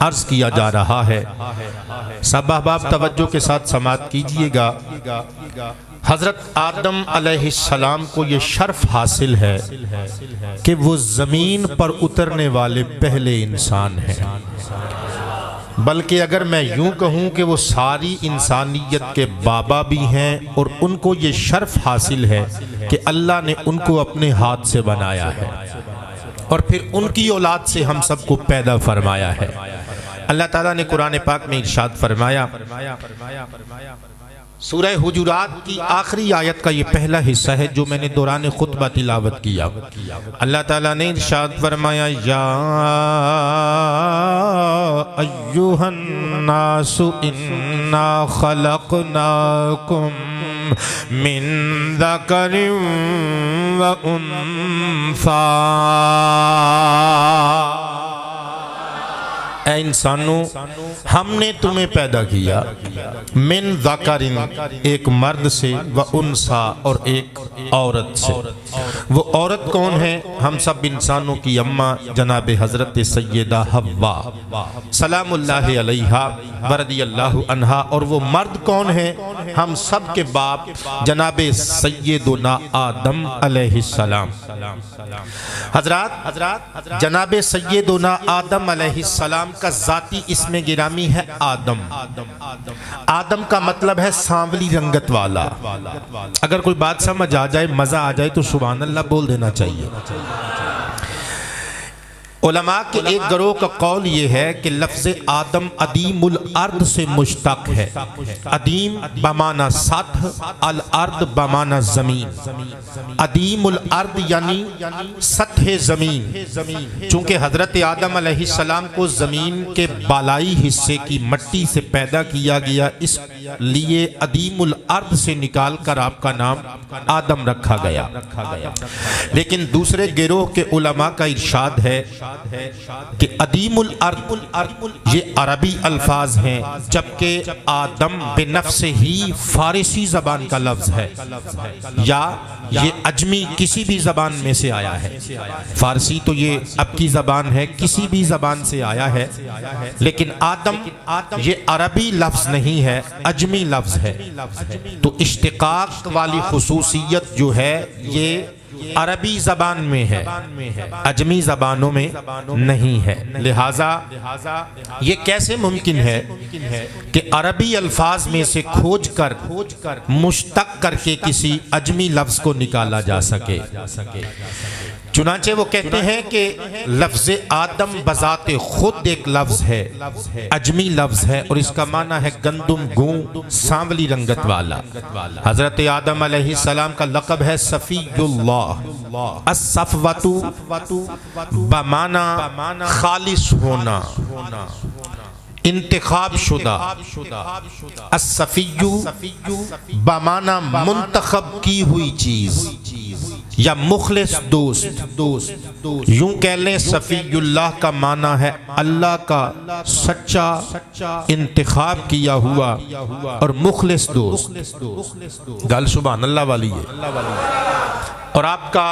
عرض کیا جا رہا ہے۔ سب احباب توجہ کے ساتھ سماعت کیجئے گا۔ حضرت آدم علیہ السلام کو یہ شرف حاصل ہے کہ وہ زمین پر اترنے والے پہلے انسان ہیں، بلکہ اگر میں یوں کہوں کہ وہ ساری انسانیت کے بابا بھی ہیں، اور ان کو یہ شرف حاصل ہے کہ اللہ نے ان کو اپنے ہاتھ سے بنایا ہے اور پھر ان کی اولاد سے ہم سب کو پیدا فرمایا ہے۔ اللہ تعالیٰ نے قرآن پاک میں ارشاد فرمایا، سورہ حجرات کی آخری آیت کا یہ پہلا حصہ ہے جو میں نے دوران خطبہ تلاوت کیا۔ اللہ تعالیٰ نے ارشاد فرمایا، یا ایھا الناس انا خلقناکم من ذکر و انثی، اے انسانوں ہم نے تمہیں پیدا کیا من ذکر، ایک مرد سے، و انثی، اور ایک عورت سے۔ وہ عورت کون ہے؟ ہم سب انسانوں کی اماں جناب حضرت سیدہ حوا سلام اللہ علیہا ورضی اللہ عنہا، اور وہ مرد کون ہے؟ ہم سب کے باپ جناب سیدنا آدم علیہ السلام۔ حضرات جناب سیدنا آدم علیہ السلام کا ذاتی اسم گرامی ہے آدم۔ آدم کا مطلب ہے سانولی رنگت والا۔ اگر کوئی بات سمجھ آ جائے، مزہ آ جائے تو سبحان اللہ بول دینا چاہیے۔ علماء کے ایک گروہ کا قول یہ ہے کہ لفظ آدم ادیم الارض سے مشتق ہے۔ ادیم بمعنی سطح، الارض بمعنی زمین۔ ادیم الارض یعنی سطح زمین، چونکہ حضرت آدم علیہ السلام کو زمین کے بالائی حصے کی مٹی سے پیدا کیا گیا، اس لیے ادیم الارض سے نکال کر آپ کا نام آدم رکھا گیا۔ لیکن دوسرے گروہ کے علماء کا ارشاد ہے کہ ادیم الارض یہ عربی الفاظ ہیں، جبکہ آدم بنفس ہی فارسی زبان کا لفظ ہے، یا یہ عجمی کسی بھی زبان میں سے آیا ہے۔ فارسی تو یہ اب کی زبان ہے، کسی بھی زبان سے آیا ہے، لیکن آدم یہ عربی لفظ نہیں ہے، عجمی لفظ ہے۔ تو اشتقاق والی خصوصیت جو ہے یہ عربی زبان میں ہے، عجمی زبانوں میں نہیں ہے۔ لہٰذا یہ کیسے ممکن ہے کہ عربی الفاظ میں سے کھوج کر مشتق کر کے کسی عجمی لفظ کو نکالا جا سکے؟ چنانچہ وہ کہتے ہیں کہ لفظ آدم بذات خود ایک لفظ ہے، عجمی لفظ ہے، اور اس کا معنی ہے گندم گوں، سانولی رنگت والا۔ حضرت آدم علیہ السلام کا لقب ہے صفی اللہ، الصفوۃ بمعنی خالص ہونا، انتخاب شدہ، الصفی بمعنی منتخب کی ہوئی چیز، یا مخلص دوست۔ یوں کہہ لیں صفی اللہ کا معنی ہے اللہ کا سچا انتخاب کیا ہوا اور مخلص دوست۔ گل سبحان اللہ والی ہے۔ اور آپ کا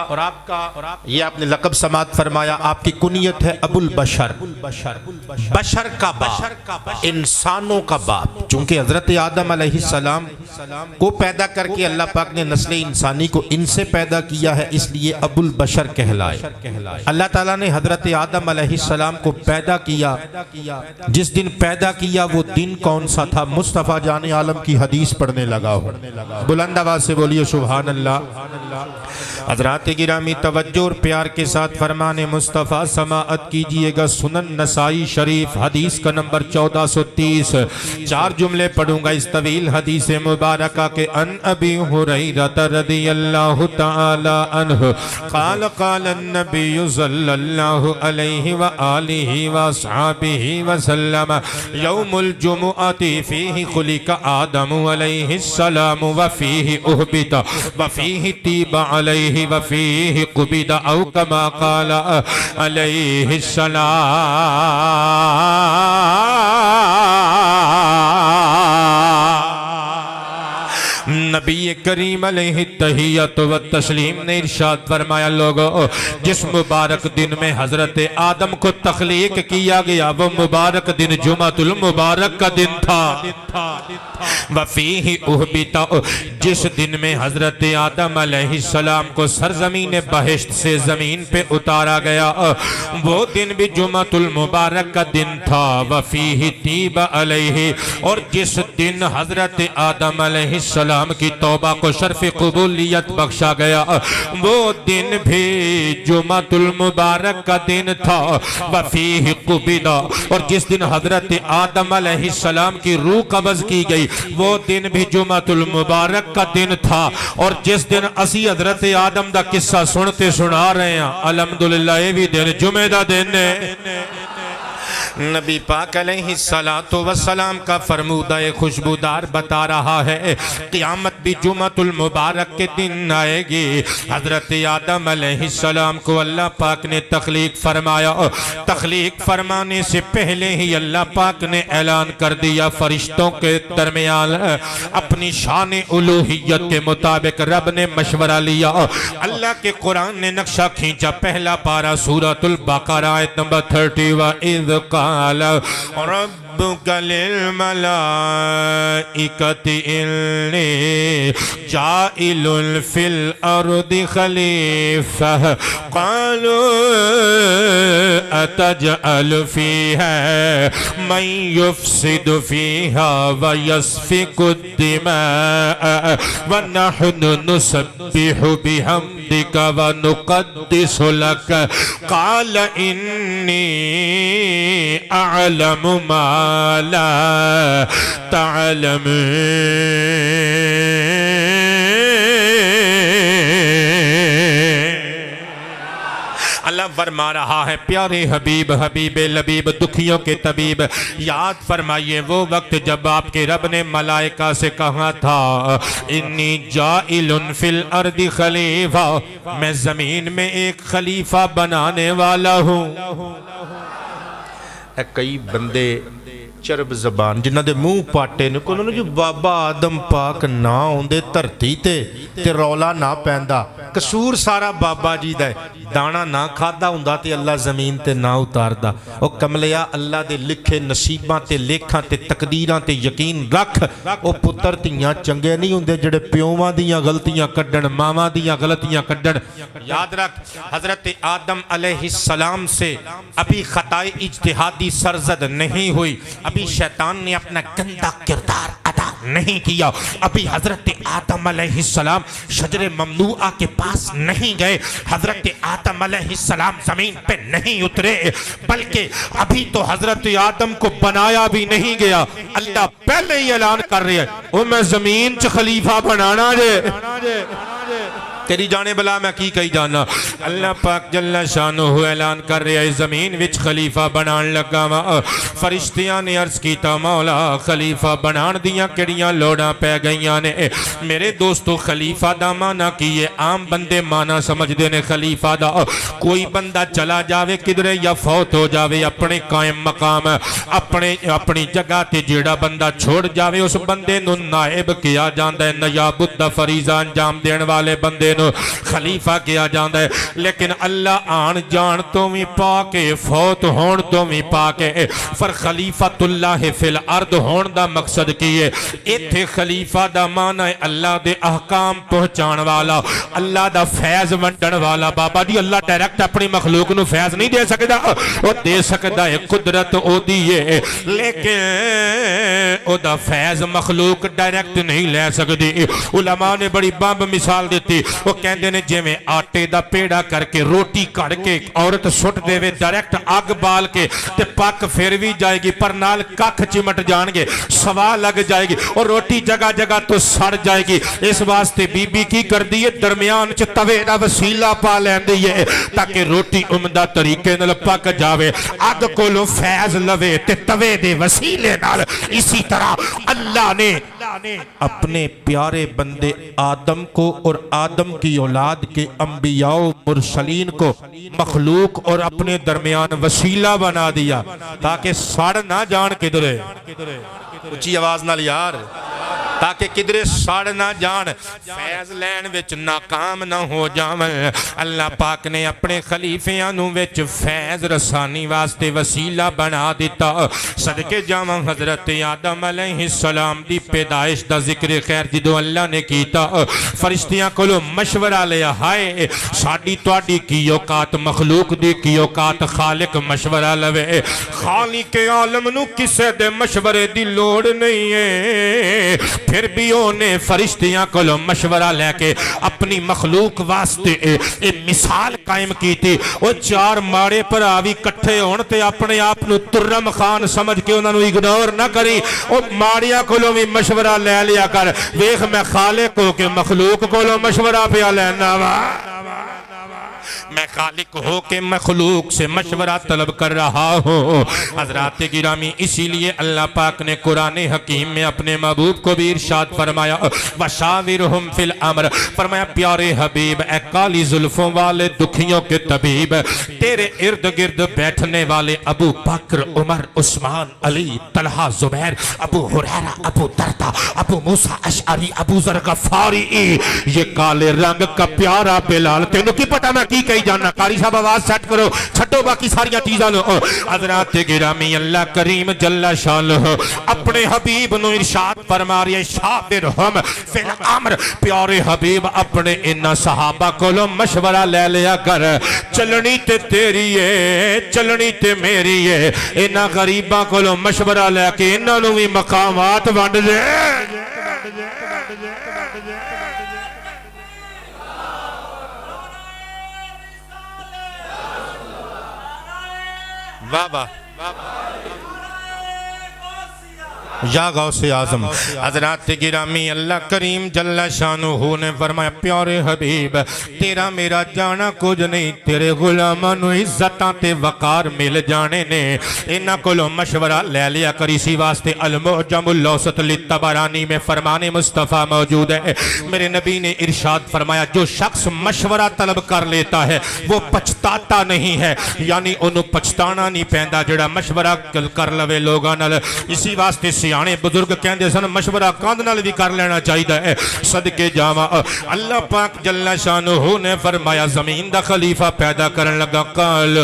یہ آپ نے لقب سماعت فرمایا، آپ کی کنیت ہے ابو البشر، بشر کا باپ، انسانوں کا باپ۔ چونکہ حضرت آدم علیہ السلام کو پیدا کر کے اللہ پاک نے نسل انسانی کو ان سے پیدا کیا ہے، اس لیے ابو البشر کہلائے۔ اللہ تعالیٰ نے حضرت آدم علیہ السلام کو پیدا کیا، جس دن پیدا کیا وہ دن کون سا تھا؟ مصطفیٰ جان عالم کی حدیث پڑھنے لگا ہو، بلند آواز سے بولیے سبحان اللہ۔ حضرات گرامی توجہ اور پیار کے ساتھ فرمان مصطفیٰ سماعت کیجئے گا۔ سنن نسائی شریف حدیث کا نمبر 1430، چار جملے پڑھوں گا اس طویل حدیث مبارکہ کے۔ ان ابی ہریرہ رضی اللہ تعالی عنہ قال قال النبی صلی اللہ علیہ وآلہ وصحبہ وسلم یوم الجمعۃ فیہ خلق آدم علیہ السلام وفیہ اہبط وفیہ تیب علیہ وفیہ قبض او کما قال علیہ السلام۔ نبی کریم علیہ التحیۃ و تسلیم نے ارشاد فرمایا لوگو جس مبارک دن میں حضرت آدم کو تخلیق کیا گیا وہ مبارک دن جمعۃ المبارک کا دن تھا وفیہ اہبط جس دن میں حضرت آدم علیہ السلام کو سرزمین بہشت سے زمین پہ اتارا گیا وہ دن بھی جمعۃ المبارک کا دن تھا وفیہ تیب علیہ اور جس دن حضرت آدم علیہ السلام کی توبہ کو شرف قبولیت بخشا گیا وہ دن بھی جمعۃ المبارک کا دن تھا وفیہ قبض اور جس دن حضرت آدم علیہ السلام کی روح قبض کی گئی وہ دن بھی جمعۃ المبارک کا دن تھا اور جس دن اسی حضرت آدم دا قصہ سنتے سنا رہے ہیں الحمدللہ یہ بھی دن جمعہ دا دن ہے نبی پاک علیہ السلام کا فرمودہ خوشبودار بتا رہا ہے قیامت بھی جمعۃ المبارک کے دن آئے گی حضرت آدم علیہ السلام کو اللہ پاک نے تخلیق فرمایا تخلیق فرمانے سے پہلے ہی اللہ پاک نے اعلان کر دیا فرشتوں کے درمیان اپنی شان الوہیت کے مطابق رب نے مشورہ لیا اللہ کے قرآن نے نقشہ کھینچا پہلا پارہ سورۃ البقرہ آیت نمبر 30 وَإِذْ قَالَ رَبُّكَ لِلْمَلَائِكَةِ إِنِّي جَاعِلٌ فِي الْأَرْضِ خَلِيفَةً قَالُوا أَتَجْعَلُ فِيهَا مَن يُفْسِدُ فِيهَا وَيَسْفِكُ الدِّمَاءَ وَنَحْنُ نُسَبِّحُ بِحَمْدِكَ وَنُقَدِّسُ لَكَ قَالَ إِنِّي أَعْلَمُ مَا لَا تَعْلَمُونَ اللہ فرما رہا ہے پیارے حبیب حبیب لبیب دکھیوں کے طبیب یاد فرمائیے وہ وقت جب آپ کے رب نے ملائکہ سے کہا تھا انی جائل فی الارض خلیفہ میں زمین میں ایک خلیفہ بنانے والا ہوں کئی بندے چرب زبان جنہ دے منہ پاٹے نے کوئی جو بابا آدم پاک نہ ہوندے دھرتی تے رولا نہ پیندا قصور سارا بابا جی دا ہے دانا نہ کھادا ہوندا تے اللہ زمین تے نہ اتاردا او کملیا اللہ دے لکھے نصیباں تے لیکھاں تے تقدیراں تے یقین رکھ او پتر تیاں چنگے نہیں ہوندے جڑے پیواں دیاں غلطیاں کڈن ماواں دیاں غلطیاں کڈن یاد رکھ حضرت آدم علیہ السلام سے ابھی خطائے اجتہادی سرزد نہیں ہوئی ابھی شیطان نے اپنا گندا کردار ادا نہیں کیا ابھی حضرت آدم علیہ السلام شجر ممنوعہ کے پاس نہیں گئے حضرت آدم علیہ السلام زمین پہ نہیں اترے بلکہ ابھی تو حضرت آدم کو بنایا بھی نہیں گیا اللہ پہلے ہی اعلان کر رہے ہیں او میں زمین چ خلیفہ بنانا جے تیری جانے بلا میں کی کہی جانا اللہ پاک جل شانہ اعلان کر رہے ہیں زمین وچ خلیفہ بنان لگا وا فرشتیاں نے عرض کیتا مولا خلیفہ بنان دیاں کیڑیاں لوڑاں پہ گئیاں نے میرے دوستو خلیفہ دا معنی کیے عام بندے معنی سمجھ دینے خلیفہ دا کوئی بندہ چلا جاوے کدھرے یا فوت ہو جاوے اپنے قائم مقام اپنی جگہ تے جیڑا بندہ چھوڑ جاوے اس بندے نو نائب کیا جاندہ ہے نیاب دا فریضہ انجام دین والے بندے خلیفہ کیا جاندہ ہے لیکن اللہ آن جان تو بھی پاکے فوت ہون تو بھی پاکے فر خلیفۃ اللہ فی الارض ہون دا مقصد کیے ایتھے خلیفہ دا معنی اللہ دے احکام پہنچان والا اللہ دا فیض ونڈن والا بابا جی اللہ ڈائریکٹ اپنی مخلوق نو فیض نہیں دے سکتا وہ دے سکتا ہے قدرت او دیئے لیکن او دا فیض مخلوق ڈائریکٹ نہیں لے سکتی علماء نے بڑی بامب مثال دیتی وہ کہندے نے جے میں آٹے دا پیڑا کر کے روٹی کڑ کے عورت سٹ دے وے ڈائریکٹ آگ بال کے تے پاک پھر بھی جائے گی پر نال ککھ چمٹ جان گے سوا لگ جائے گی اور روٹی جگہ جگہ تو سڑ جائے گی اس واسطے بی بی کی کر دیئے درمیان چ توے دا وسیلہ پا لین دیئے تاکہ روٹی عمدہ طریقے نال پک جاوے آگ کو لو فیض لوے تے توے دے وسیلے نال اسی طرح اللہ نے اپنے پیارے بندے آدم کو اور آدم کی اولاد کے انبیاء و مرسلین کو مخلوق اور اپنے درمیان وسیلہ بنا دیا تاکہ سڑ نہ جان کدھرے اچھی آواز نہ یار تاکہ کدرے ساڑ نہ جان فیض لین وچ ناکام نہ ہو جاون اللہ پاک نے اپنے خلیفیاں نو وچ فیض رسانی واسطے وسیلہ بنا دیتا صدقے جاواں حضرت آدم علیہ السلام دی پیدائش دا ذکر خیر جدو اللہ نے کیتا فرشتیاں کولو مشورہ لیا ہائے ساڑی توڑی کی اوقات مخلوق دی کی اوقات خالق مشورہ لوے خالق عالم نو کسے دے مشورے دی لوڑ نہیں ہے پھر بھی انہیں فرشتیاں کولو مشورہ لے کے اپنی مخلوق واسطے ایک مثال قائم کی تھی وہ چار ماڑے پر آوی کٹھے ہونتے اپنے آپ نو ترم خان سمجھ کے انہوں نے اگنور نہ کری وہ ماڑیاں کولو بھی مشورہ لے لیا کر ویخ میں خالق ہو کے مخلوق کولو مشورہ پہ لینا میں خالق ہو کے مخلوق سے مشورہ طلب کر رہا ہوں حضرات گرامی اسی لیے اللہ پاک نے قرآن حکیم میں اپنے محبوب کو بھی ارشاد فرمایا وَشَاوِرْهُمْ فِي الْأَمْرِ فرمایا پیارے حبیب اے کالی زلفوں والے دکھیوں کے طبیب تیرے ارد گرد بیٹھنے والے ابو بکر عمر عثمان علی طلحہ زبیر ابو ہریرہ ابو دردہ ابو موسیٰ اشعری ابو ذر غفاری یہ کالے رنگ کا پیارا بلال تینوں کی پتہ میں کی کہی جاننا قاری صاحب آواز سیٹ کرو چھٹو باقی ساریاں چیزاں لو حضرات گرامی اللہ کریم جل شانہ اپنے حبیب نو ارشاد فرما رہی ہے شاورہم فی الامر پیارے حبیب اپنے انہا صحابہ کو لو مشورہ لے لیا کر چلنی تے تیری ہے چلنی تے میری ہے انہا غریبہ کو لو مشورہ لے کے انہا نو بھی مقامات بانڈ دے بابا یا غوث اعظم حضرات گرامی اللہ کریم جل شانہ نے فرمایا پیارے حبیب تیرا میرا جانا کچھ نہیں تیرے غلاموں عزتاں تے وقار مل جانے نے انہاں کو لو مشورہ لے لیا کر اسی واسطے المعجم الاوسط للطبرانی میں فرمان مصطفیٰ موجود ہے میرے نبی نے ارشاد فرمایا جو شخص مشورہ طلب کر لیتا ہے وہ پچھتاتا نہیں ہے یعنی انہوں پچھتانا نہیں پہندا جڑا مشورہ کر لوے لوگاں نال اسی واسطے سیانے بزرگ کہندے سن مشورہ کاند نال بھی کر لینا چاہیے ہے صدقے جاواں اللہ پاک جل شانہ نے فرمایا زمین دا خلیفہ پیدا کرن لگا قال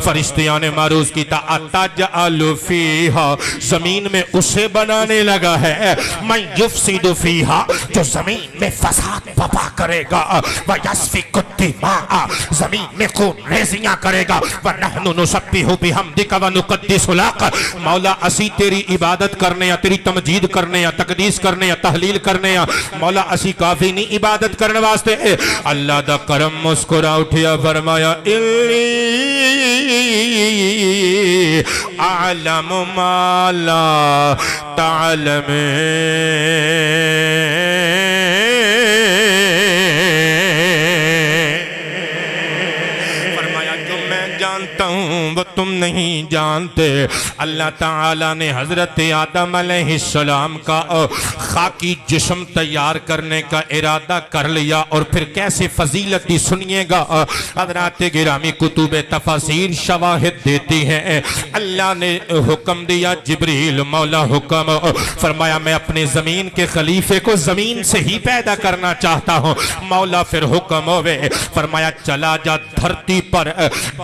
فرشتیاں نے معروض کیتا اتجعل فیہا زمین میں اسے بنانے لگا ہے من یفسد فیہا جو زمین میں فساد پپا کرے گا ویسفک الدماء زمین میں خون ریزیاں کرے گا ونحن نسبح بحمدک ونقدس لک مولا اسی تیری عبادت کرنے یا تیری تمجید کرنے یا تقدیس کرنے یا تحلیل کرنے یا مولا اسی کافی نہیں عبادت کرنے واسطے اللہ دا کرم مسکرا اٹھیا فرمایا الی اعلم ما لا تعلمین وہ تم نہیں جانتے اللہ تعالیٰ نے حضرت آدم علیہ السلام کا خاکی جسم تیار کرنے کا ارادہ کر لیا اور پھر کیسے فضیلت دی سنیے گا حضرات گرامی کتب تفاسیر شواہد دیتی ہیں اللہ نے حکم دیا جبریل مولا حکم فرمایا میں اپنے زمین کے خلیفے کو زمین سے ہی پیدا کرنا چاہتا ہوں مولا پھر حکم ہوئے فرمایا چلا جا دھرتی پر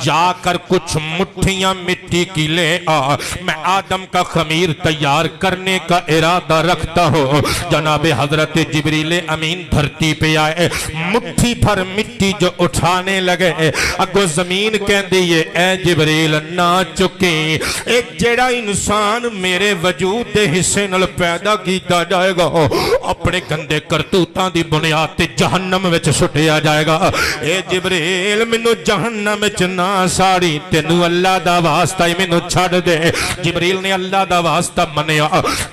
جا کر کچھ مٹھیاں مٹی کی لے آ میں آدم کا خمیر تیار کرنے کا ارادہ رکھتا ہوں جناب حضرت جبریل امین دھرتی پہ آئے مٹھی بھر مٹی جو اٹھانے لگے اگو زمین کہندی یہ اے جبریل نہ چکے ایک جڑا انسان میرے وجود دے حصے نل پیدا کیتا جائے گا اپنے گندے کرتوتاں دی بنیاد تے جہنم وچ سٹیا جائے گا اے جبریل منو جہنم وچ نہ ساڑی تینو اللہ دا واسطہ میں نو چھڑ دے جبریل نے اللہ دا واسطہ منیا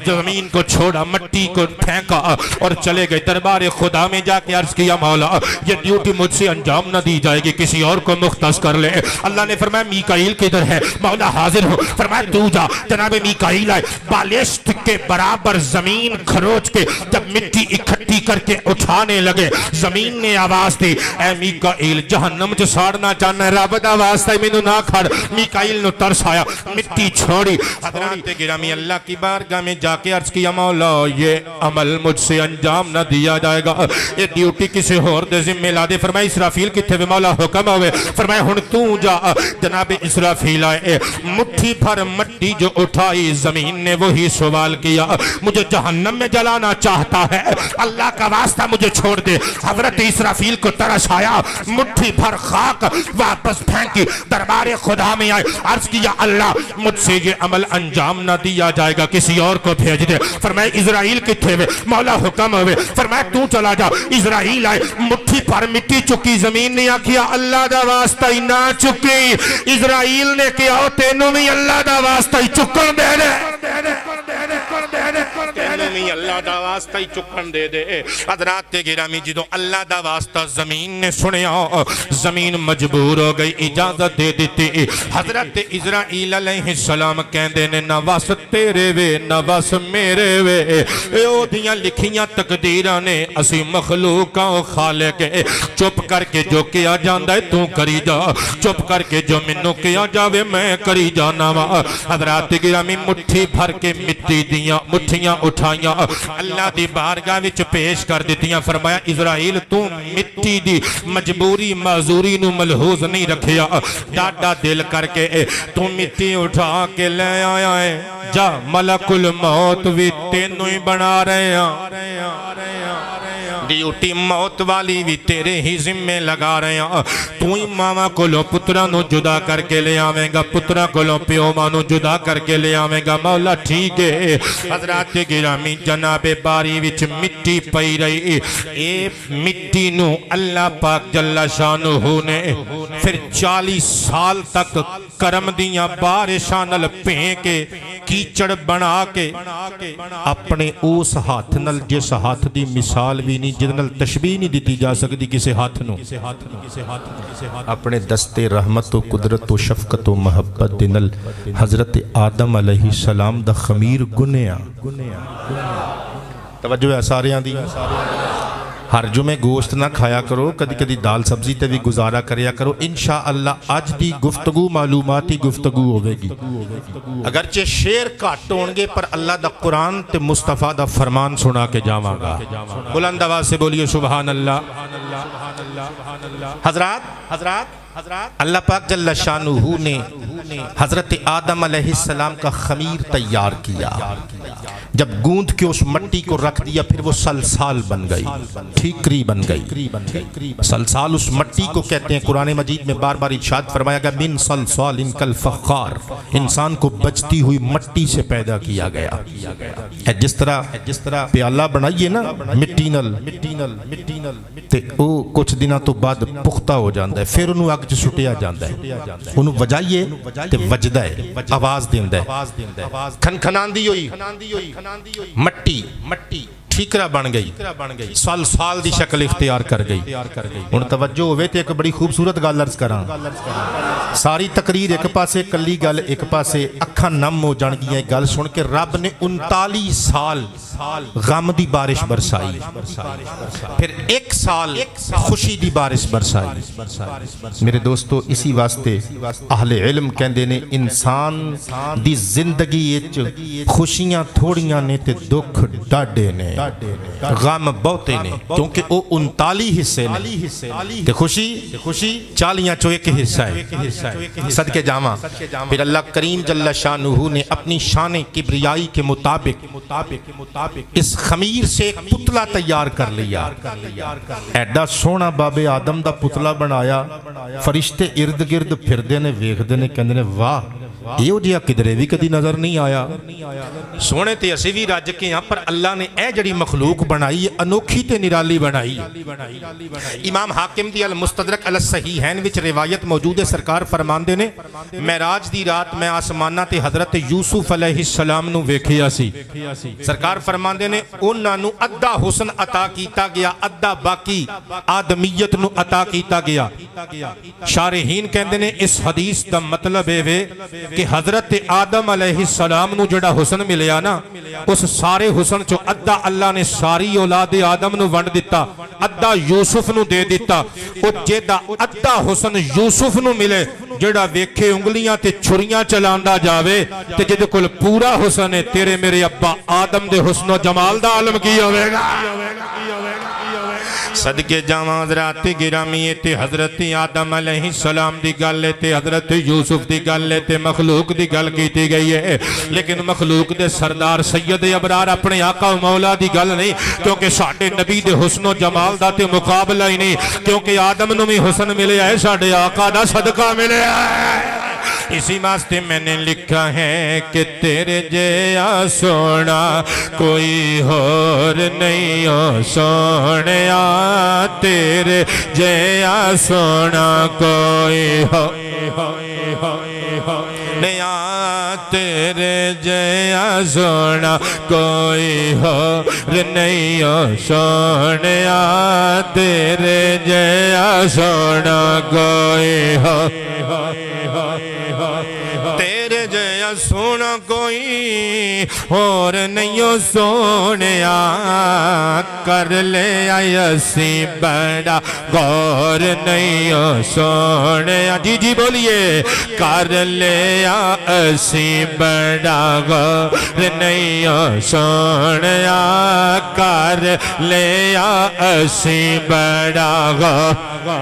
زمین کو چھوڑا مٹی کو پھینکا اور چلے گئے دربار خدا میں جا کے عرض کیا مولا یہ ڈیوٹی مجھ سے انجام نہ دی جائے گی کسی اور کو مختص کر لے اللہ نے فرمایا میکائیل کدھر ہے مولا حاضر ہو فرمایا تو جا جناب میکائیل آئے بالشت کے برابر زمین کھروچ کے جب جب مٹی اکٹھی کر کے اٹھانے لگے زمین نے آواز دی اے میکائیل جہنم جو ساڑنا چاہنا ہے رب دا واسطہ میں نہ کھڑ میکائیل نو ترس آیا مٹی چھوڑی حضرات گرامی اللہ کی بارگاہ میں جا کے عرض کیا مولا یہ عمل مجھ سے انجام نہ دیا جائے گا یہ ڈیوٹی کسی اور دے ذمہ لا دے فرمایا اسرافیل کتھے وے مولا حکم ہوئے فرمایا ہن تو جا جناب اسرافیل آئے مٹھی بھر مٹی جو اٹھائی زمین نے وہی سوال کیا مجھے جہنم میں جلانا چاہتا ہے اللہ کا واسطہ مجھے چھوڑ دے حضرت اسرافیل کو ترس آیا مٹھی بھر خاک واپس پھینکی دربار خدا میں آئے عرض کیا اللہ مجھ سے یہ عمل انجام نہ دیا جائے گا کسی اور کو بھیج دے فرمایا اسرائیل کتھے ہوئے مولا حکم ہوئے فرمایا تو چلا جا اسرائیل آئے مٹھی پر مٹی چکی زمین نے کیا اللہ دا واسطہ ہی نہ چکی اسرائیل نے کیا تینوں میں اللہ دا واسطہ ہی چکن دے دے اللہ دا واسطہ ہی چکن دے دے حضرات گرامی جدو اللہ دا واسطہ زمین نے سنیا زمین مجبور ہو گئی اجازت دے دیتی حضرت اسرائیل علیہ السلام کہندے نے نہ وس تیرے وے نہ وس میرے وے او دیاں لکھیاں تقدیران نے اسی مخلوقاں خالق چپ کر کے جو کیا جاندہ ہے تو کری جا چپ کر کے جو منو کیا جاوے میں کری جانا وا حضرات گرامی مٹھی بھر کے مٹی دیاں مٹھیاں اٹھائیاں اللہ دی بارگاہ وچ پیش کر دیتیاں فرمایا اسرائیل تو مٹی دی مجبوری معذوری نو ملحوظ نہیں رکھیا ڈاڈا دل کر کے تو مٹی اٹھا کے لے آیا ہے جا ملک الموت بھی تینوں ہی بنا رہے ہیں ڈیوٹی موت والی بھی تیرے ہی ذمہ لگا رہے ہیں تو ہی ماما کو لو پترہ نو جدا کر کے لے آویں گا پترہ کو لو پیوما نو جدا کر کے لے آویں گا مولا ٹھیک ہے حضرات گرامی جناب باری وچ مٹی پئی رہی اے مٹی نو اللہ پاک جل شانہ نے پھر 40 سال تک کرم دیاں بارشانل پہیں کے کیچڑ بنا کے اپنے اس ہاتھ نل جس ہاتھ دی مثال بھی نہیں جنل تشبیح نہیں دیتی جا سکتی کسے ہاتھ نو اپنے دست رحمت و قدرت و شفقت و محبت دنل حضرت آدم علیہ السلام دا خمیر گنیا توجہ ہے ساریاں دی ہر جمعے گوشت نہ کھایا کرو کدی کدی دال سبزی تے بھی گزارا کریا کرو انشاءاللہ آج دی گفتگو معلوماتی گفتگو ہوئے گی اگرچہ شیر کاٹ ہونگے پر اللہ دا قرآن تے مصطفیٰ دا فرمان سنا کے جاواں گا بلند آواز سے بولیے سبحان اللہ حضرات اللہ پاک جل شانہ نے حضرت آدم علیہ السلام کا خمیر تیار کیا جب گوند کے اس مٹی کو رکھ دیا پھر وہ سلسال بن گئی ٹھیکری بن گئی سلسال اس مٹی کو کہتے ہیں قرآن مجید میں بار بار ارشاد فرمایا گیا من سلسال ان کالفخار انسان کو بچتی ہوئی مٹی سے پیدا کیا گیا جس طرح پیالہ بنائیے نا مٹی نل تے او کچھ دنہ تو بعد پختہ ہو جاندہ ہے پھر انہوں اگ سٹیا جاندہ ہے انہوں وجائیے تے وجدہ ہے آواز دیندہ ہے کھنکھناندی ہوئی مٹی ٹھیکرہ بن گئی سال دی شکل اختیار کر گئی ان توجہ ہوئے تھے ایک بڑی خوبصورت گال عرض کران ساری تقریر ایک پاسے کلی گل ایک پاسے اکھاں نم ہو جان گیا گل سن کے رب نے 39 سال غم دی بارش برسائی پھر 1 سال خوشی دی بارش برسائی میرے دوستو اسی واسطے اہل علم کہندے نے انسان دی زندگی خوشیاں تھوڑیاں نے تے دکھ ڈاڈے نے غم بہتے نے کیونکہ وہ 39 حصے نے تے خوشی 40 چو ایک حصہ ہے صدقے جامع پھر اللہ کریم جل شانہ نے اپنی شان کبریائی کے مطابق اس خمیر سے ایک پتلا تیار کر لیا ایڈا سونا باب آدم دا پتلا بنایا فرشتے ارد گرد پھردے نے ویکھدے نے کہندے نے واہ یہ جیا کدرے بھی کدی نظر نہیں آیا سونے تے اسی بھی رج کے یہاں پر اللہ نے اے جڑی مخلوق بنائی انوکھی تے نرالی بنائی امام حاکم دی المستدرک علی الصحیحین وچ روایت موجود ہے سرکار فرماندے نے معراج دی رات میں آسمانہ تے حضرت یوسف علیہ السلام نو ویکھیا سی سرکار فرماندے نے انہاں نو ادھا حسن عطا کیتا گیا ادھا باقی آدمیت نو عطا کیتا گیا شارحین کہندے نے اس حدیث دا مطلب ہے کہ حضرت آدم علیہ السلام نو جڑا حسن ملیا نا اس سارے حسن چو ادھا اللہ نے ساری اولاد آدم نو ونڈ دیتا ادھا یوسف نو دے دیتا او جیدہ ادھا حسن یوسف نو ملے جڑا ویکھے انگلیاں تے چھریاں چلاندہ جاوے تے جدے کل پورا حسن ہے تیرے میرے ابا آدم دے حسن و جمال دا عالم کی ہوئے گا صدقے جاواں حضرات گرامی تے حضرت آدم علیہ السلام دی گل تے حضرت یوسف دی گل تے مخلوق دی گل کیتی گئی ہے لیکن مخلوق دے سردار سید ابرار اپنے آقا و مولا دی گل نہیں کیونکہ ساڑھے نبی دے حسن و جمال دا تے مقابلہ ہی نہیں کیونکہ آدم نو میں حسن ملے آئے ساڑھے آقا دا صدقہ ملے آئے اسی واسطے میں نے لکھا ہے کہ تیرے جیا سونا کوئی اور نہیں ہو سونیا تیرے جیا سونا کوئی نیا تیرے جیا سونا کوئی اور نہیں ہو سونیا تیرے جیا سونا کوئی تیرے جیا سونا کوئی اور نہیں ہو سونیا کر لے ایسی بڑا غور نہیں ہو سونیا جی جی بولیے کر لے ایسی بڑا غور نہیں ہو سونیا کر لے ایسی بڑا غور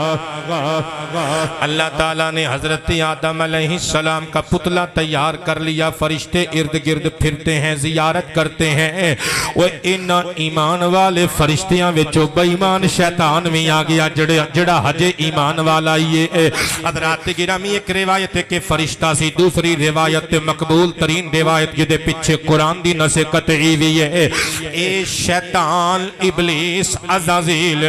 اللہ تعالیٰ نے حضرت آدم علیہ السلام کا پتلا تیار کر لیا فرشتے ارد گرد پھرتے ہیں زیارت کرتے ہیں وہ ان ایمان والے فرشتیاں وچو بے ایمان شیطان میں آ گیا جڑا حجے ایمان والا یہ حضرات گرامی ایک روایت ہے کہ فرشتہ سی دوسری روایت مقبول ترین روایت جدے پچھے قرآن دی نسے قطعی بھی ہے اے شیطان ابلیس عزازیل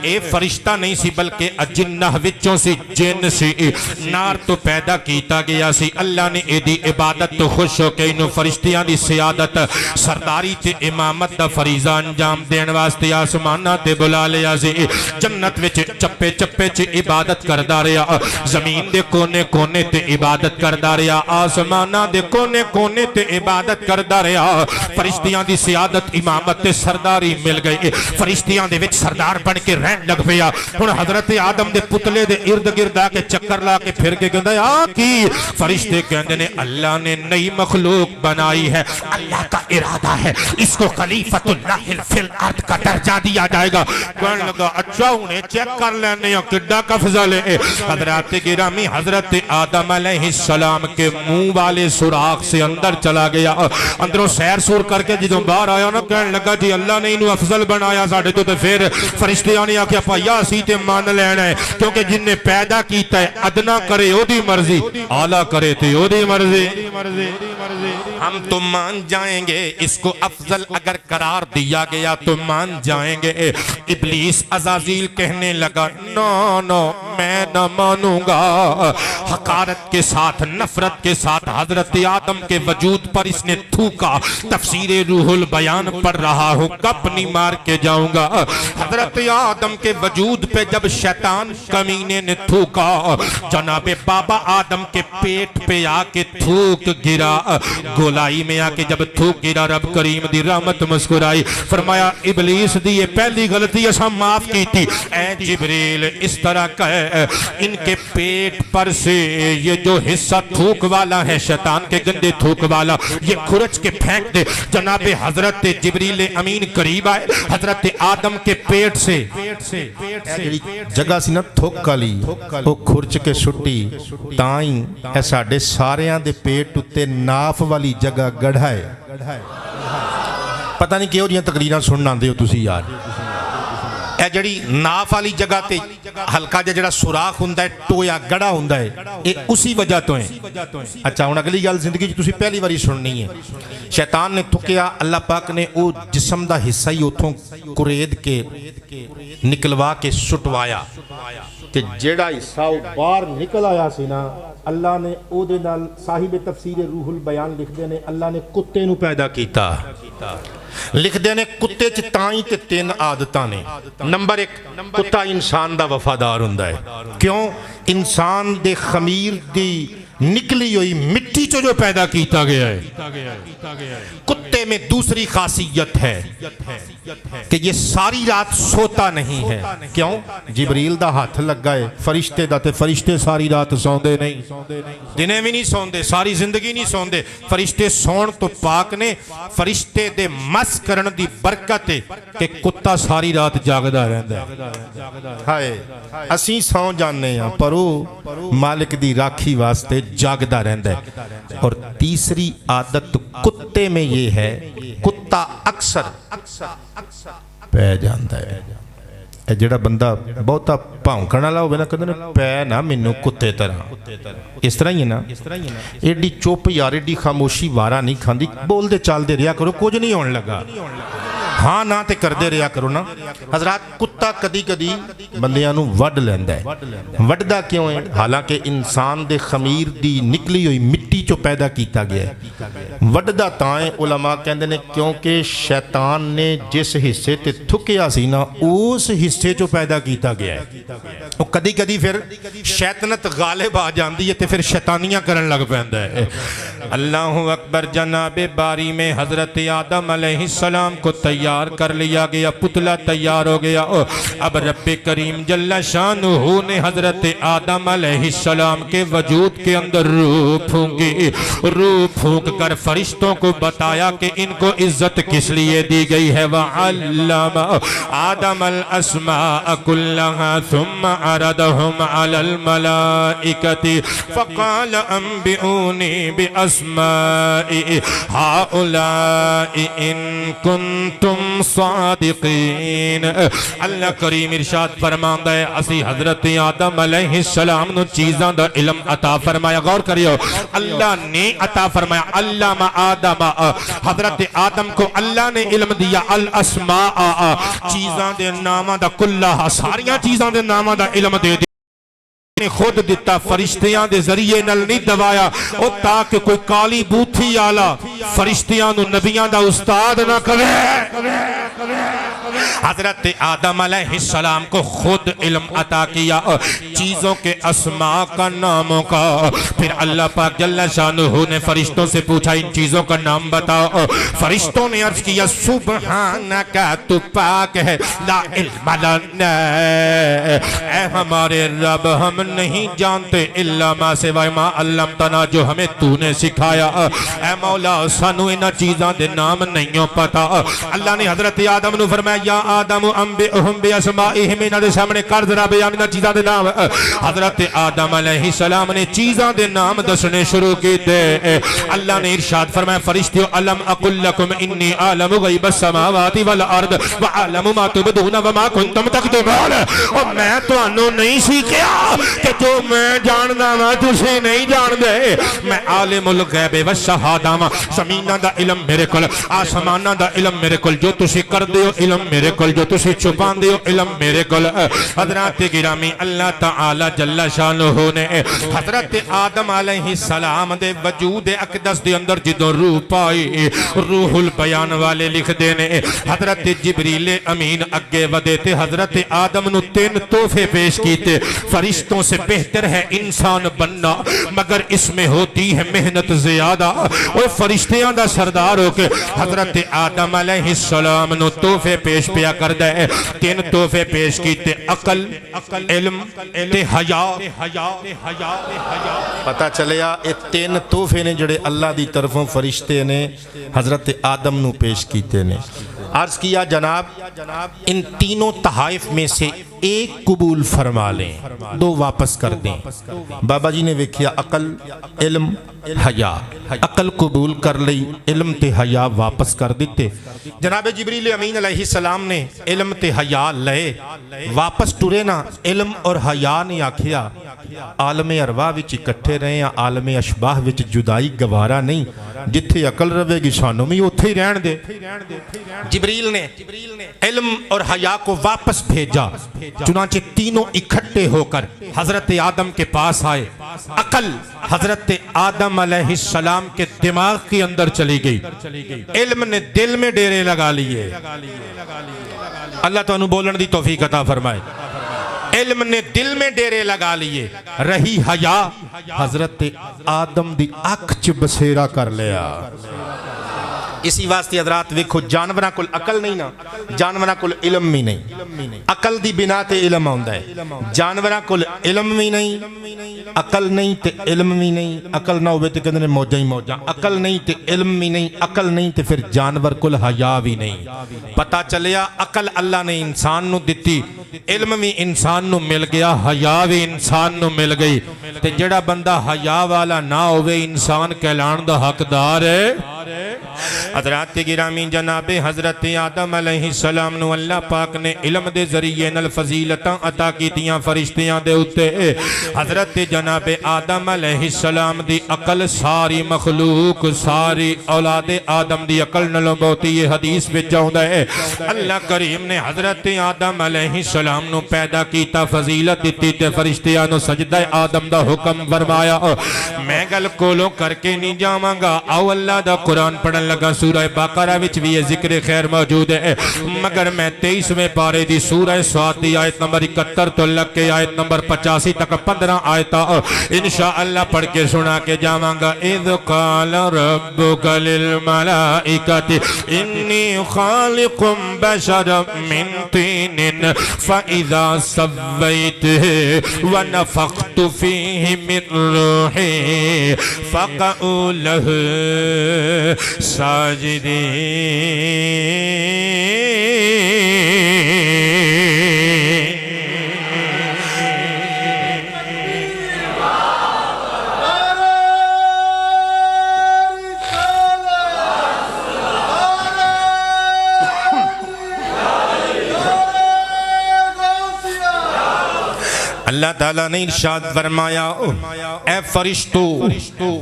اے فرشتہ نہیں سی بلکہ اجنہ وچوں سی جن سی نار تو پیدا کیتا گیا سی اللہ نے ایدی عبادت تو خوش ہو کے انہوں فرشتیاں دی سیادت سرداری تے امامت دا فریضہ انجام دین واسطے آسمانہ تے بلا لیا سی جنت وچ چپے چپے چے عبادت کردہ رہا زمین دے کونے کونے تے عبادت کردہ رہا آسمانہ دے کونے کونے تے عبادت کردہ رہا فرشتیاں دی سیادت امامت تے سرداری مل گئی فرشتیاں دے وچ سردار بن کے رہن لگ پیا ہن حضرت آدم دے پتلے دے ارد گرد آ کے چکر لا کے پھر کے کہندے آ کی فرشتے کہندے نے اللہ نے نئی مخلوق بنائی ہے اللہ کا ارادہ ہے اس کو خلیفۃ اللہ فی الارض کا درجہ دیا جائے گا کہنے لگا اچھا انہیں چیک کر لینے یا کڈا کا فضل ہے حضرات گرامی حضرت آدم علیہ السلام کے منہ والے سوراخ سے اندر چلا گیا اندروں سیر سور کر کے جدوں باہر آیا نا کہنے لگا جی اللہ نے انہوں افضل بنایا ساڑھے تو پھر فرشتے آنے آکے پایا سیتے مان لینا ہے کیونکہ جن نے پیدا کیتا ہے ادنا کرے او دی مرضی اعلیٰ کرے تے او دی مرضی ہم تو مان جائیں گے اس کو افضل اگر قرار دیا گیا تو مان جائیں گے ابلیس عزازیل کہنے لگا نو نو میں نہ مانوں گا حقارت کے ساتھ نفرت کے ساتھ حضرت آدم کے وجود پر اس نے تھوکا تفسیر روح البیان پڑھ رہا ہوں کب نہیں مار کے جاؤں گا حضرت آدم کے وجود پہ جب شیطان کمینے نے تھوکا جناب بابا آدم کے پیٹ پہ آ کے تھوک گرا گولائی میں آ کے جب تھوک گرا رب کریم دی رحمت مسکرائی فرمایا ابلیس دی یہ پہلی غلطی اسا معاف کی تھی اے جبریل اس طرح کہے ان کے پیٹ پر سے یہ جو حصہ تھوک والا ہے شیطان کے گندے تھوک والا یہ کھرچ کے پھینک دے جناب حضرت جبریل امین قریب آئے حضرت آدم کے پیٹ سے جگہ سی نا تھوک لی وہ کھرچ کے چھٹی تائیں ایسا ڈے ساریاں دے پیٹ اتے ناف والی جگہ گڑھائے پتہ نہیں کیوں جیاں تقریران سننا دے ہو تسی یار اے جڑی ناف والی جگہ تے ہلکا جڑا سوراخ ہوندا ہے ٹویا گڑا ہوندا ہے اے اسی وجہ تو ہیں اچھا ہن اگلی گل زندگی جو تسی پہلی باری سننی ہے شیطان نے تھکیا اللہ پاک نے او جسم دا حصہ ہی اتھوں کرید کے نکلوا کے سٹوایا کہ جیڑا حصہ باہر نکل آیا سی نا اللہ نے او دے نال صاحب تفسیر روح البیان لکھ دے نے اللہ نے کتے نو پیدا کیتا لکھ دے نے کتے چ تائیں تے تین عادتاں نے نمبر ایک کتا انسان دا وفادار ہوندا ہے کیوں انسان دے خمیر دی نکلی ہوئی مٹی چو جو پیدا کیتا گیا ہے۔ کتے میں دوسری خاصیت ہے کہ یہ ساری رات سوتا نہیں ہے۔ کیوں؟ جبریل دا ہاتھ لگا ہے فرشتے دا، تے فرشتے ساری رات سوندے نہیں، دنے بھی نہیں سوندے، ساری زندگی نہیں سوندے۔ فرشتے سون تو پاک نے، فرشتے دے مس کرن دی برکت ہے کہ کتا ساری رات جاگدا رہندا ہے۔ ہائے اسی سو جانے ہیں پر وہ مالک دی راکھی واسطے جاگدا رہندا ہے۔ اور تیسری عادت کتے میں یہ ہے، کتا اکثر پہ جاندا ہے۔ اے جڑا بندہ بہتا پاؤنکن والا ہوے نا کہندے نے پے نہ مینوں کتے طرح، اس طرح ہی ہے نا۔ ایڈی چپ یار ایڈی خاموشی وارا نہیں کھاندی، بول دے چال دے رہیا کرو، کچھ نہیں ہون لگا، ہاں نہ تے کر دے رہیا کرو نا۔ حضرات کتا کدی کدی بندیاں نو وڈ لیندا ہے، وڈدا کیوں ہے؟ حالانکہ انسان دے خمیر دی نکلی ہوئی مٹی چو پیدا کیتا گیا ہے۔ وڈدا تاں علماء کہندے نے کیونکہ شیطان نے جس حصے تے تھکیا سی نا اس حصے چو پیدا کیتا گیا ہے۔ وہ کدی کدی پھر شیطنت غالب آ جاندی ہے تے پھر شیطانیاں کرن لگ پیندا ہے۔ اللہ اکبر۔ جناب باری میں حضرت آدم علیہ السلام کو تیار کر لیا گیا، پتلا تیار ہو گیا۔ اب رب کریم جل شانہ نے حضرت آدم علیہ السلام کے وجود کے اندر روح پھونکی، روح پھونک کر فرشتوں کو بتایا کہ ان کو عزت کس لیے دی گئی ہے۔ وَعَلَّمَ آدم الْأَسْمَاءَ كُلَّهَا ثُمَّ عَرَضَهُمْ عَلَى الْمَلَائِكَةِ فَقَالَ أَنْبِئُونِي بِأَسْمَاءِ هَؤُلَاءِ إِن كُنتُمْ صادقین۔ اللہ کریم ارشاد فرماندا ہے اسی حضرت آدم علیہ السلام نو چیزاں دا علم عطا فرمایا۔ غور کریو، اللہ نے عطا فرمایا، علم آدم، حضرت آدم کو اللہ نے علم دیا، الاسماء، چیزاں دے ناماں دا، کلہا، ساریاں چیزاں دے ناماں دا علم دے دی نے خود دیتا، فرشتیاں دے ذریعے نل نہیں دوایا، او تاکہ کوئی کالی بوتھی آلا فرشتیاں نو نبیاں دا استاد نہ کرے۔ حضرت آدم علیہ السلام کو خود علم عطا کیا چیزوں کے اسماء کا، ناموں کا۔ پھر اللہ پاک جل شانہ نے فرشتوں سے پوچھا ان چیزوں کا نام بتاؤ۔ فرشتوں نے عرض کیا سبحانکا، تو پاک ہے، لا علم لنا، اے ہمارے رب ہم نہیں جانتے الا ما سوائے ما علمتنا، جو ہمیں تو نے سکھایا۔ اے مولا سانو انہاں چیزاں دے نام نہیں پتا۔ اللہ نے حضرت آدم نو فرمایا یا آدم انبئہم باسمائہم، انہاں دے سامنے کر ذرا بیان انہاں چیزاں دے نام۔ حضرت آدم علیہ السلام نے چیزاں دے نام دسنے شروع کیتے۔ اللہ نے ارشاد فرمایا فرشتیو الم اقل لکم انی عالم غیب السماوات والارض وعالم ما تبدون وما کنتم تکتمون، اور میں تو انہوں نہیں سیکھیا کہ جو میں جاندہ میں تسی نہیں جان دے۔ میں عالم الغیب والشہادہ، زمینہ دا علم میرے کل، آسمانہ دا علم میرے کل، جو تسی کر دیو علم میرے کل، جو تسی چھپان دیو علم میرے کل۔ حضرات گرامی اللہ تعالی جل شانہ نے حضرت آدم علیہ السلام دے وجود اقدس دے اندر جدوں روح پائی، روح البیان والے لکھ دینے حضرت جبریل امین اگے ودے تے حضرت آدم نو 3 تحفے پیش کیتے۔ فرشتوں سے بہتر ہے انسان بننا مگر اس میں ہوتی ہے محنت زیادہ۔ اور فرشتیاں دا سردار ہو کے حضرت آدم علیہ السلام نو تحفے پیش پیا کر دے۔ 3 تحفے پیش کیتے، عقل، علم تے حیا۔ پتہ چلیا اے 3 تحفے نے جڑے اللہ دی طرفوں فرشتے نے حضرت آدم نو پیش کیتے نے۔ عرض کیا جناب ان تینوں تحائف میں سے ایک قبول فرما لیں، 2 واپس کر دیں۔ بابا جی نے ویکھیا عقل، علم، حیا، عقل قبول کر لی، علم تے حیا واپس کر دیتے۔ جناب جبریل امین علیہ السلام نے علم تے حیا لے واپس ٹرے نا، علم اور حیا نے آکھیا عالم ارواح وچ اکٹھے رہے ہیں، عالم اشباح وچ جدائی گوارا نہیں، جتھے عقل رہے گی سانوں میں اتھے ہی رہن دے۔ جبریل نے علم اور حیا کو واپس بھیجا، چنانچہ تینوں اکٹھے ہو کر حضرت آدم کے پاس آئے۔ عقل حضرت آدم علیہ السلام کے دماغ کے اندر چلی گئی، علم نے دل میں ڈیرے لگا لیے۔ اللہ تو انہوں بولن دی توفیق عطا فرمائے۔ علم نے دل میں ڈیرے لگا لیے رہی حیا حضرت آدم دی اکھ چ بسیرا کر لیا اسی واسطے حضرات ویکھو جانوراں کول عقل نہیں نا جانوراں کول علم بھی نہیں عقل دی بنا تے علم آوندا ہے جانوراں کول علم بھی نہیں عقل نہیں تے علم بھی نہیں عقل نہ ہوے تے کہندے نے موجاں ہی موجاں عقل نہیں تے علم بھی نہیں عقل نہیں تے پھر جانور کول حیا بھی نہیں پتہ چلیا عقل اللہ نے انسان نو دتی علم بھی انسان نو مل گیا حیا بھی انسان نو مل گئی تے جڑا بندہ حیا والا نہ ہوے انسان کہلان دا حقدار ہے حضرات گرامی جناب حضرت آدم علیہ السلام نو اللہ پاک نے علم دے ذریعے نل فضیلتاں عطا کیتیاں فرشتیاں دے اتے حضرت جناب آدم علیہ السلام دی عقل ساری مخلوق ساری اولاد آدم دی عقل نلوں بہتی یہ حدیث میں جاؤں ہے اللہ کریم نے حضرت آدم علیہ السلام نو پیدا کیتا فضیلت دیتی تے فرشتیاں نو سجدہ آدم دا حکم فرمایا میں گل کولوں کر کے نہیں جاواں گا او اللہ دا قرآن پڑھن لگا سورہ بقرہ وچ بھی یہ ذکر خیر موجود ہے مگر میں 23ویں پارے دی سورہ سواد دی آیت نمبر 71 تو لگ کے آیت نمبر 85 تک 15 آیتاں انشاءاللہ پڑھ کے سنا کے جاواں گا اذ قال ربک للملائکۃ انی خالق بشرا من طین فاذا سویتہ ونفخت فیہ من روحی فقعوا لہ ساجدین اللہ تعالیٰ نے ارشاد فرمایا اے فرشتو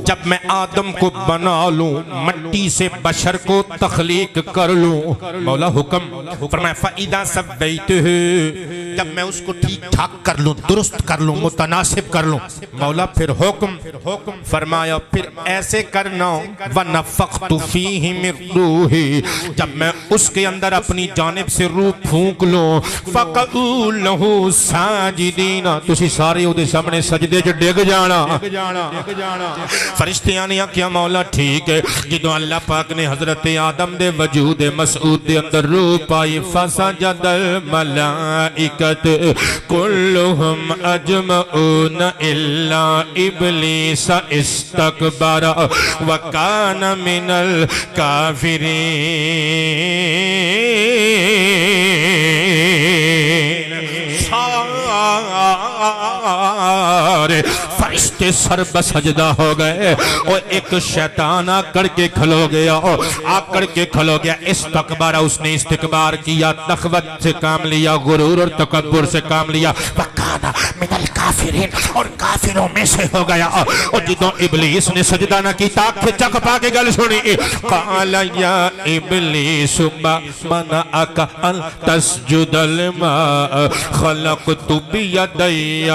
جب میں آدم کو بنا لوں مٹی سے بشر کو تخلیق کر لوں مولا حکم فرمایا فَإِذَا سَوَّيْتُهُ جب میں اس کو ٹھیک ٹھاک کر لوں درست کر لوں متناسب کر لوں مولا پھر حکم فرمایا پھر ایسے کرنا وَنَفَخْتُ فِيهِ مِن رُوحِي جب میں اس کے اندر اپنی جانب سے روح پھونک لوں فَقَعُوا لَهُ سَاجِدِينَ تسی سارے او دے سامنے سجدے جو ڈگ جانا فرشتیاں نے کیا مولا ٹھیک ہے جدو اللہ پاک نے حضرت آدم دے وجود مسعود دے اندر روح پائی فسجد الملائکت کلہم اجمعون الا ابلیس استکبر وکان من الکافرین سارے فرشتے سر بسجدہ ہو گئے اور ایک شیطان آکڑ کے کھلو گیا آکڑ کے کھلو گیا استکبار اس نے استکبار کیا تخوت سے کام لیا غرور اور تکبر سے کام لیا وَقَانَ مِنَ الْكَافِرِينَ اور کافروں میں سے ہو گیا اور جدوں ابلیس نے سجدہ نہ کی تاک پھر چک پا کے گل سنی قَالَ يَا إِبْلِيسُ مَا مَنَعَكَ أَن تَسْجُدَ لِمَا خَلَقْتُ بِيَدَيَّ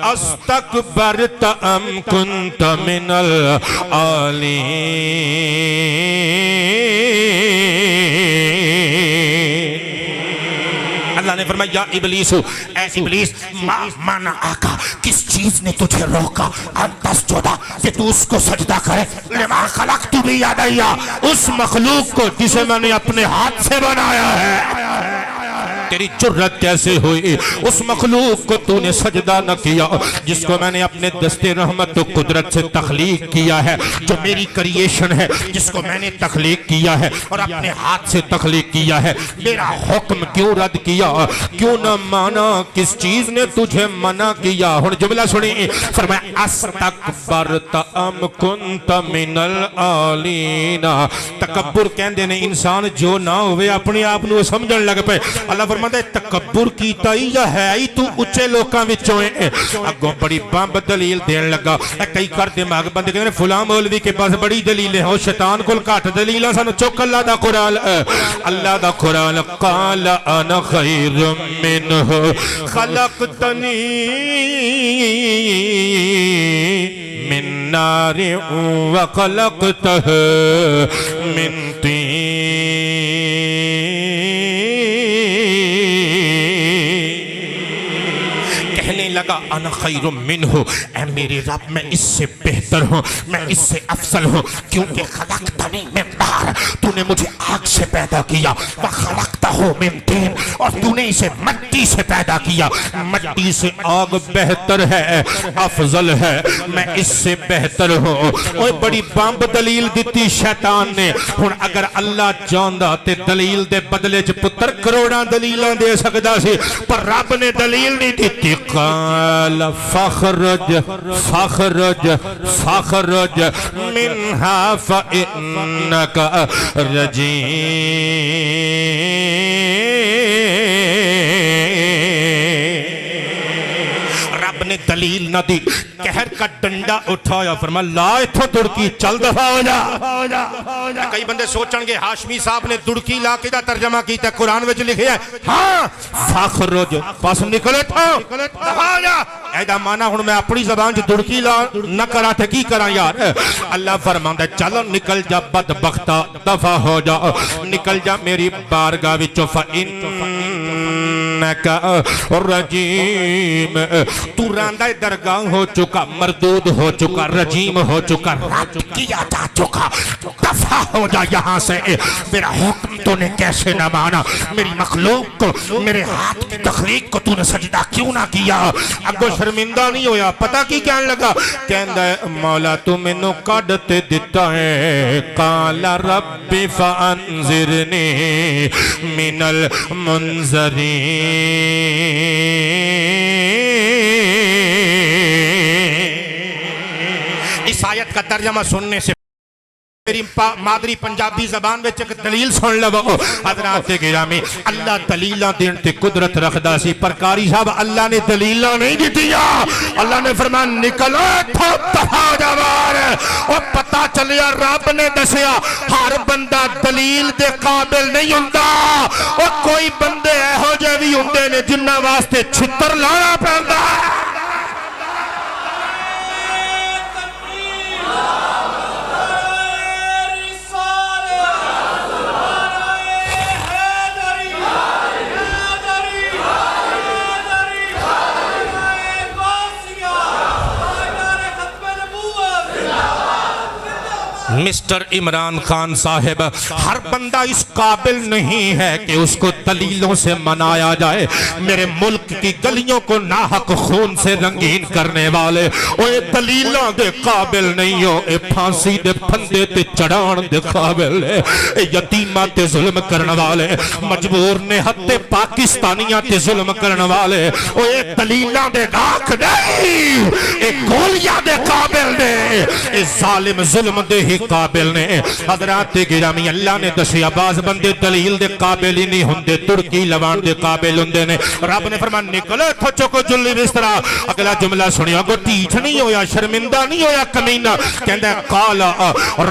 أَسْتَكْبَرْتَ أَمْ كُنْتَ مِنَ الْعَالِينَ اللہ نے فرمایا یا ابلیس اے ابلیس ما مانا آقا کس چیز نے تجھے روکا انتس جودا کہ تو اس کو سجدہ کرے لما خلقت بیدیا اس مخلوق کو جسے میں نے اپنے ہاتھ سے بنایا ہے تیری جرت کیسے ہوئی اس مخلوق کو تو نے سجدہ نہ کیا جس کو میں نے اپنے دست رحمت و قدرت سے تخلیق کیا ہے جو میری کریشن ہے جس کو میں نے تخلیق کیا ہے اور اپنے ہاتھ سے تخلیق کیا ہے میرا حکم کیوں رد کیا کیوں نہ مانا کس چیز نے تجھے منع کیا ہن جملہ سنی فرمایا استکبرت ام کنت من العالین تکبر کہندے نے انسان جو نہ ہوئے اپنے آپ نو سمجھن لگ پے اللہ فرماتا ہے تکبر کیتا ہی یا ہے ہی تو اچھے لوکاں وچوں ہے اگوں بڑی بامب دلیل دین لگا کئی کر دماغ بندے کہنے فلاں مولوی کے پاس بڑی دلیلیں ہو شیطان کول گھٹ دلیلاں سانو چوک اللہ دا قرآن قال انا خیر منہ خلقتنی من نار وخلقتہ من طین انا خیر منہ، اے میرے رب میں اس سے بہتر ہوں، میں اس سے افضل ہوں، کیونکہ خلقتنی من نار، تو نے مجھے آگ سے پیدا کیا، وخلقتہ من طین، اور تو نے اسے مٹی سے پیدا کیا، مٹی سے آگ بہتر ہے، افضل ہے، میں اس سے بہتر ہوں۔ اوہ بڑی بامب دلیل دیتی شیطان نے، ہن اگر اللہ چاہندا تے دلیل دے بدلے چ پتر کروڑاں دلیلاں دے سکدا سی، پر رب نے دلیل نہیں دیتی۔ قال فخرج فخرج فخرج منہا فإنک رجیم۔ رب نے دلیل نہ دی، قہر کا ڈنڈا اٹھایا، فرمایا لا اتھو دڑکی، چل دفع ہو جا۔ کئی بندے سوچن گے ہاشمی صاحب نے دڑکی لا کے دا ترجمہ کیتا ہے، قرآن وچ لکھے ہے ہاں فخرج پس نکلے تھا دفع ہو جا۔ ایدہ مانا ہن میں اپنی زبان جو دڑکی لا نہ کرا تھے کی کرا یار؟ اللہ فرماندہ چل نکل جا بدبختہ، دفع ہو جا، نکل جا میری بارگاہ وچوں، فإنک رجیم، تو راندہ درگاہ ہو چکا، مردود ہو چکا، رجیم ہو چکا، رد کیا جا چکا، دفع ہو جا یہاں سے۔ میرا حکم تو نے کیسے نہ مانا، میری مخلوق کو، میرے ہاتھ کی تخلیق کو تو نے سجدہ کیوں نہ کیا؟ اب وہ شرمندہ نہیں ہویا، پتہ کی کہنے لگا، کہندہ ہے مولا تو میں نو کاٹتے دیتا ہے، قال رب فانذرنی من المنذرین۔ اس آیت کا ترجمہ سننے سے میری مادری پنجابی زبان میں ایک دلیل سن لو حضرات گرامی، اللہ دلیلہ دین تے قدرت رکھدا سی، پر قاری صاحب اللہ نے دلیلہ نہیں دی دیا، اللہ نے فرمایا نکلو تھو دفع جوار۔ اور پتہ چلیا رب نے دسیا ہر بندہ دلیل دے قابل نہیں ہوندا، اور کوئی بندے ہو جے بھی ہوندے نے جنہ واسطے چھتر لانا پیندا ہے۔ مسٹر عمران خان صاحب، ہر بندہ اس قابل نہیں ہے کہ اس کو دلیلوں سے منایا جائے۔ میرے ملک کی گلیوں کو ناحق خون سے رنگین کرنے والے اوہ دلیلوں دے قابل نہیں ہو، اے پھانسی دے پھندے تے چڑھان دے قابل ہے، اے یتیمہ تے ظلم کرنے والے، مجبور نے حد پاکستانیاں تے ظلم کرنے والے اوہ دلیلوں دے گاکھ نہیں، اے گولیاں دے قابل نے، اے ظالم ظلم دے ہی قابل نے۔ حضرات گرامی اللہ نے دسیا باز بندے دلیل دے قابل ہی نہیں ہوندے، ترکی لوان دے قابل ہوندے نے۔ رب نے فرمایا نکلے تھچو کو جلی بسترا۔ اگلا جملہ سنیا گو ٹیچ نہیں ہویا، شرمندہ نہیں ہویا، کمینہ کہندہ ہے قال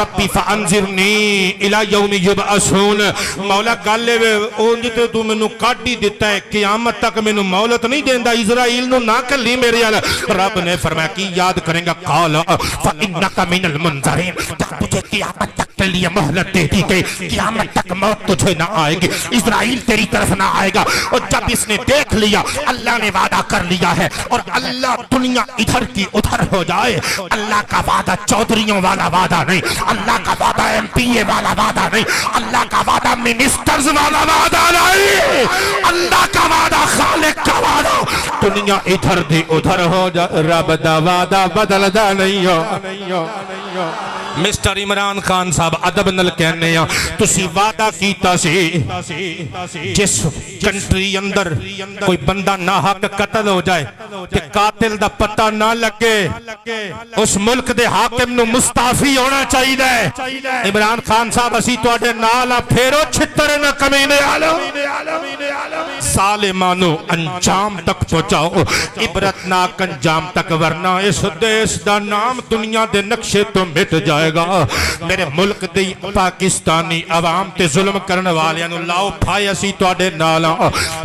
ربی فانذرنی الی یوم یبعثون۔ مولا گالے اونجتے تو میں نو کاٹی دیتا ہے، قیامت تک میں نو مولت نہیں دیندہ، اسرائیل نو نہ کلی میرے علیہ۔ رب نے فرمایا کی یاد کریں گا، قال فإنک من المنذرین، تجھے قیامت تک کے لیے مہلت دے دی گئی، قیامت تک موت تجھے نہ آئے گی، اسرائیل تیری طرف نہ آئے گا۔ اور جب اس نے دیکھ لیا اللہ نے وعدہ کر لیا ہے، اور اللہ دنیا ادھر کی ادھر ہو جائے، اللہ کا وعدہ چودھریوں والا وعدہ نہیں، اللہ کا وعدہ ایم پی اے والا وعدہ نہیں، اللہ کا وعدہ منسٹرز والا وعدہ نہیں، اللہ کا وعدہ خالق کا وعدہ دنیا ادھر دی ادھر ہو جائے، رب دا وعدہ بدل دا نہیں ہو۔ مسٹر عمران خان صاحب ادب نل کہنے ہیں تسی وعدہ کیتا سی جس کنٹری اندر کوئی بندہ ناحق قتل ہو جائے کہ قاتل دا پتہ نہ لگے، اس ملک دے حاکم نو مستعفی ہونا چاہیے۔ عمران خان صاحب اسی تو اڈے نالا پھیرو چھتر نہ کمینے آلو، ظالمانو انجام تک پہنچاؤ، عبرتناک انجام تک، ورنہ اس دیش دا نام دنیا دے نقشے تو مٹ جائے گا۔ میرے ملک دی پاکستانی عوام تے ظلم کرنے والے انو لاؤ پھائے اسی تو اڈے نالا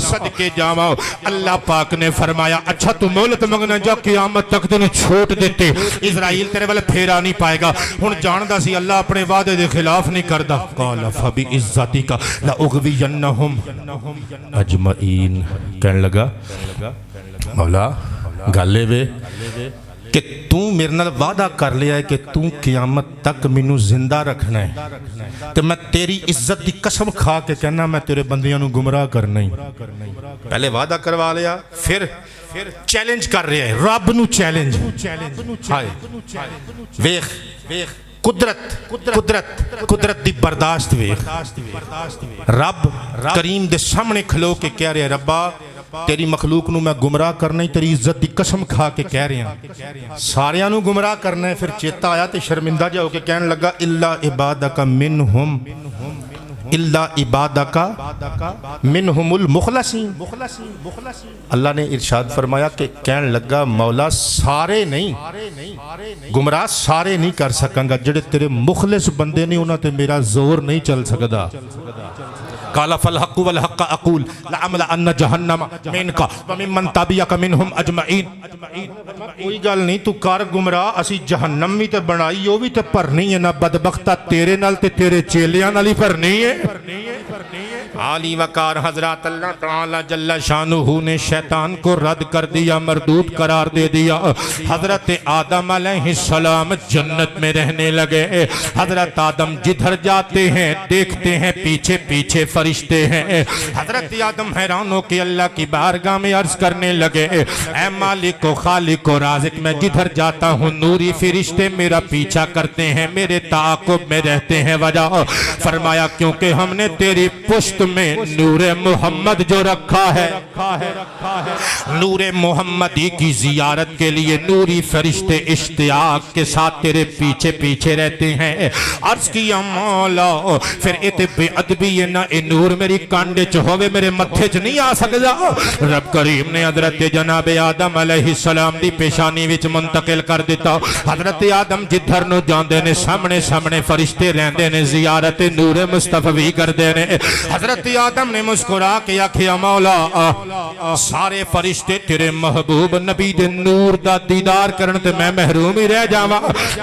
صدقے جاؤ۔ اللہ پاک نے فرمایا اچھا تو مولت مگنا جا قیامت تک تنہیں چھوٹ دیتے، اسرائیل تیرے والے پھیرا نہیں پائے گا۔ ہن جاندہ سی اللہ اپنے وعدے دے خلاف نہیں کردہ، قال فبعزتک لأغوینہم اجمعین۔ کہنے لگا مولا گل وے کہ تو میرے نال وعدہ کر لیا ہے کہ تو قیامت تک مینوں زندہ رکھنا ہے تو میں تیری عزت دی قسم کھا کے کہنا میں تیرے بندیاں نو گمراہ کرنا ہی. پہلے وعدہ کروا لیا پھر چیلنج کر رہے ہیں رب نو چیلنج. ہائے ویخ قدرت دی برداشت ویخ. رب کریم دے سامنے کھلو کے کہہ رہے ہیں ربا تیری مخلوق نو میں گمراہ کرنا ہی تیری عزت دی قسم کھا کے کہہ رہے ہیں ساریاں نو گمراہ کرنا ہے. پھر چیتا آیا تے شرمندہ جا ہو کے کہنے لگا الا عبادک منہم الا عبادک منہم المخلصین. اللہ نے ارشاد فرمایا کہ کہنے لگا مولا سارے نہیں گمراہ سارے نہیں کر سکاں گا جڑے تیرے مخلص بندے نہیں انہاں تے میرا زور نہیں چل سکدا. قال فالحق والحق اقول لعملأن جہنم منک وممن تبعک منہم اجمعین. کوئی گل نہیں تو کر گمراہ اسی جہنم بھی تے بنائی وہ بھی تے بھرنی ہے. نہ بدبختہ تیرے نال تے تیرے چیلیاں نال ہی بھرنی ہے. عالی وقار حضرات اللہ تعالی جل شانہ نے شیطان کو رد کر دیا مردود قرار دے دیا. حضرت آدم علیہ السلام جنت میں رہنے لگے. حضرت آدم جدھر جاتے ہیں دیکھتے ہیں پیچھے پیچھے فرشتے ہیں. حضرت آدم حیران ہو کے اللہ کی بارگاہ میں عرض کرنے لگے اے مالک و خالق و رازق میں جدھر جاتا ہوں نوری فرشتے میرا پیچھا کرتے ہیں میرے تعاقب میں رہتے ہیں. وجہ فرمایا کیونکہ ہم نے تیری پشت میں نور محمد جو رکھا ہے نور محمدی کی زیارت کے لیے نوری فرشتے اشتیاق کے ساتھ تیرے پیچھے پیچھے رہتے ہیں. عرض کیا مولا پھر اتبی ادبی نہ نور میری کانڈے چہوے میرے متھے چ نہیں آ سکتا. رب کریم نے حضرت جناب آدم علیہ السلام دی پیشانی وچ منتقل کر دیتا. حضرت آدم جدھر نو جاندے نے سامنے سامنے فرشتے رہندے نے زیارت نور مصطفی کردے نے. حضرت آدم نے مسکرا کے آکھیا مولا سارے فرشتے تیرے محبوب نبی دے نور دا دیدار کرن تے میں محروم ہی رہ جاواں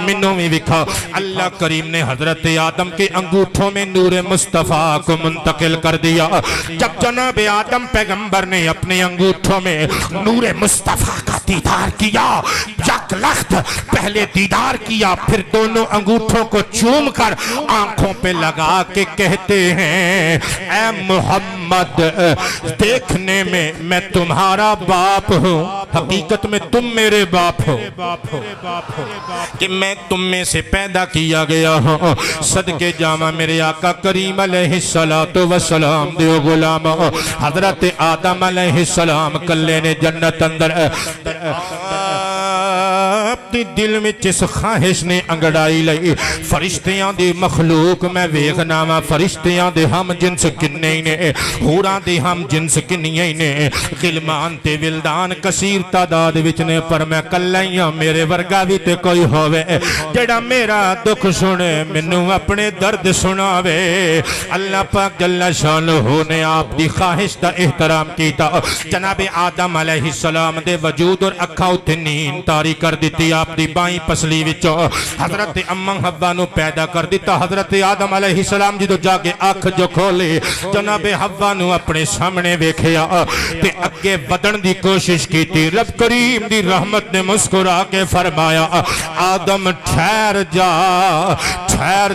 مینوں وی وکھا. اللہ کریم نے حضرت آدم کے انگوٹھوں میں نور مصطفیٰ کو منتقل کر دیا. جب جناب آدم پیغمبر نے اپنے انگوٹھوں میں نور مصطفیٰ کا دیدار کیا یک لخت پہلے دیدار کیا پھر دونوں انگوٹھوں کو چوم کر آنکھوں پہ لگا کے کہتے ہیں اے محمد دیکھنے میں تمہارا باپ ہوں حقیقت میں تم میرے باپ ہو کہ میں تم میں سے پیدا کیا گیا ہوں. صدقے جامع میرے آقا کریم علیہ السلام دیو غلام حضرت آدم علیہ السلام کلے نے جنت اندر اپنی دل میں جس خواہش نے انگڑائی لئی فرشتیاں دی مخلوق میں ویغنا وا فرشتیاں دے ہم جنس کننے نے حوراں دے ہم جنس کننے نے غلمان تے ولدان کثیر تعداد وچ نے پر میں کلیاں میرے ورگا بھی تے کوئی ہووے جڑا میرا دکھ سنے منوں اپنے درد سناوے. اللہ پاک جل شانہ نے آپ دی خواہش دا احترام کیتا. جناب آدم علیہ السلام دے وجود اور اکھا اتے نیند تاری کر دیتی آپ دی بائیں پسلی وچوں حضرت اماں حوا نو پیدا کر دیتا. حضرت آدم علیہ السلام جدو جا کے آنکھ جو کھولے جناب حوا نو اپنے سامنے ویکھیا تے اگے ودن دی کوشش کی تھی. رب کریم دی رحمت نے مسکرا کے فرمایا آدم ٹھہر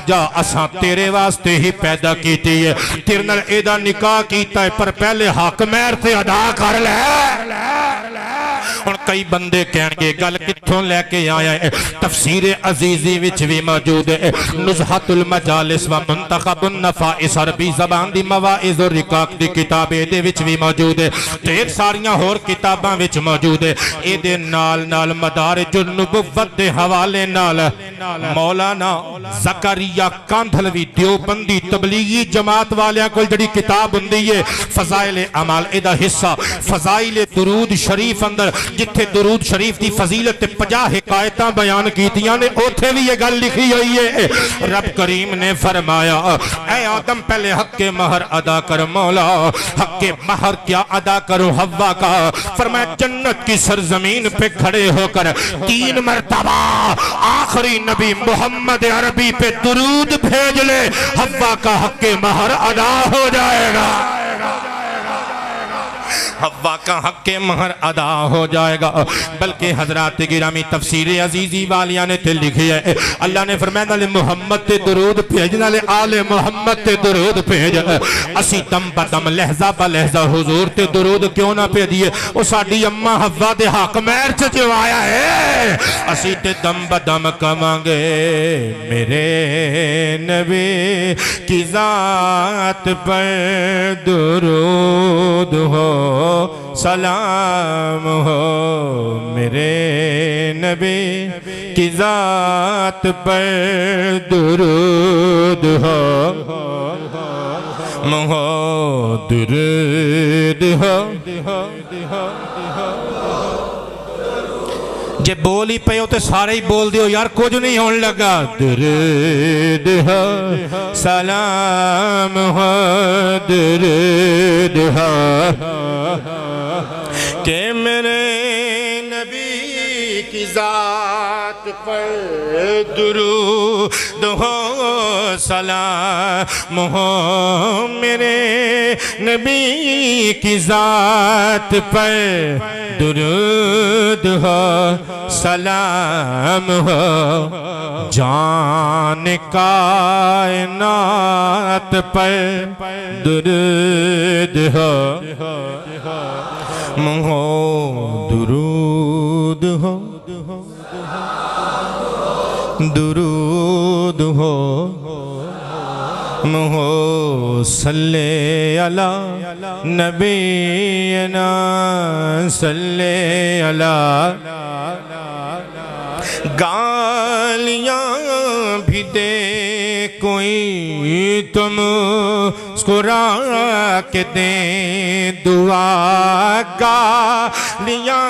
جا اساں تیرے واسطے ہی پیدا کیتی ہے تیرے نال ایدا نکاح کیتا ہے پر پہلے حق مہر تے ادا کر لے. اور کئی بندے کہن گے گل کتھوں لے کے آیا ہے تفسیر عزیزی وچ بھی موجود ہے نزہت المجالس و منتخب النفائس عربی زبان دی مواعظ و رقاق دی کتاب دے وچ بھی موجود ہے ڈھیر ساریاں ہور کتاباں وچ موجود ہے. اے دے نال مدارج النبوت دے حوالے نال مولانا زکریا کاندھلوی دیوبندی تبلیغی جماعت والیاں کول جڑی کتاب ہوندی ہے فضائل اعمال ادا حصہ فضائل درود شریف اندر جتھے درود شریف دی فضیلت 50 حکایتاں بیان کیتیاں نے اوتھے بھی یہ گل لکھی ہوئی ہے. رب کریم نے فرمایا اے آدم پہلے حق مہر ادا کر. مولا حق مہر کیا ادا کرو حوا کا. فرمایا جنت کی سرزمین پہ کھڑے ہو کر 3 مرتبہ آخری نبی محمد عربی پہ درود بھیج لے حوا کا حق مہر ادا ہو جائے گا. حوا کا حق مہر ادا ہو جائے گا۔ بلکہ حضرات گرامی تفسیر عزیزی والیاں نے تے لکھی ہے اللہ نے فرمایا نالے محمد تے درود بھیج نالے آل محمد تے درود بھیج اسی دم بدم لہجہ با لہجہ حضور تے درود کیوں نہ بھیجیے او ساڈی اماں حوا دے حق مہر چ جو آیا ہے اسی تے دم بدم کہاں گے میرے نبی کی ذات پر درود ہو سلام ہو میرے نبی کی ذات پر درود ہو درود ہو جے بول ہی پہ ہو تو سارے ہی بول دیو یار کچھ نہیں ہون لگا درود ہو سلام ہو درود ہو کہ میرے نبی کی ذات پر درود ہو سلام ہو میرے نبی کی ذات پر درود ہو سلام ہو جان کائنات پر درود ہو درود ہو درود ہو صلی علی نبینا صلی علی گالیاں بھی دے کوئی تم مسکرا کے دیں دعا گالیاں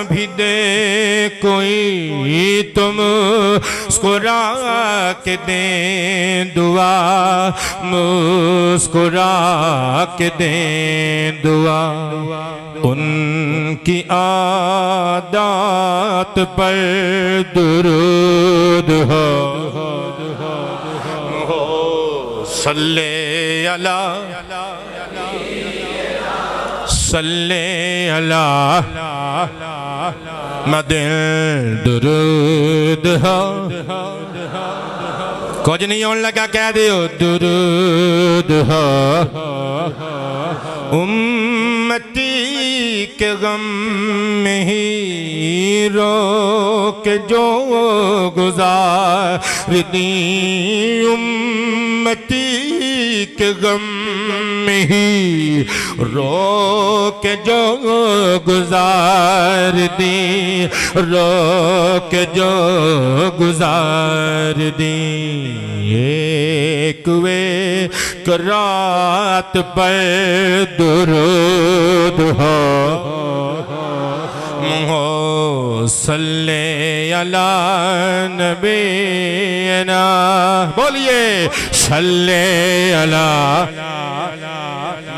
بھی دے کوئی تم مسکرا کے دیں دعا مسکرا کے دیں دعا ان کی عادات پر درود ہو صلی علی صلی علی مدن درود ہو کچھ نہیں ہونے لگا کہہ دیو درود ہو امتی کے غم میں ہی رو کے جو گزار دی امتی کے غم میں ہی رو کے جو گزار دی رو کے جو گزار دی ایک ایک رات پر درود ہو صلی علی نبینا بولیے صلی علی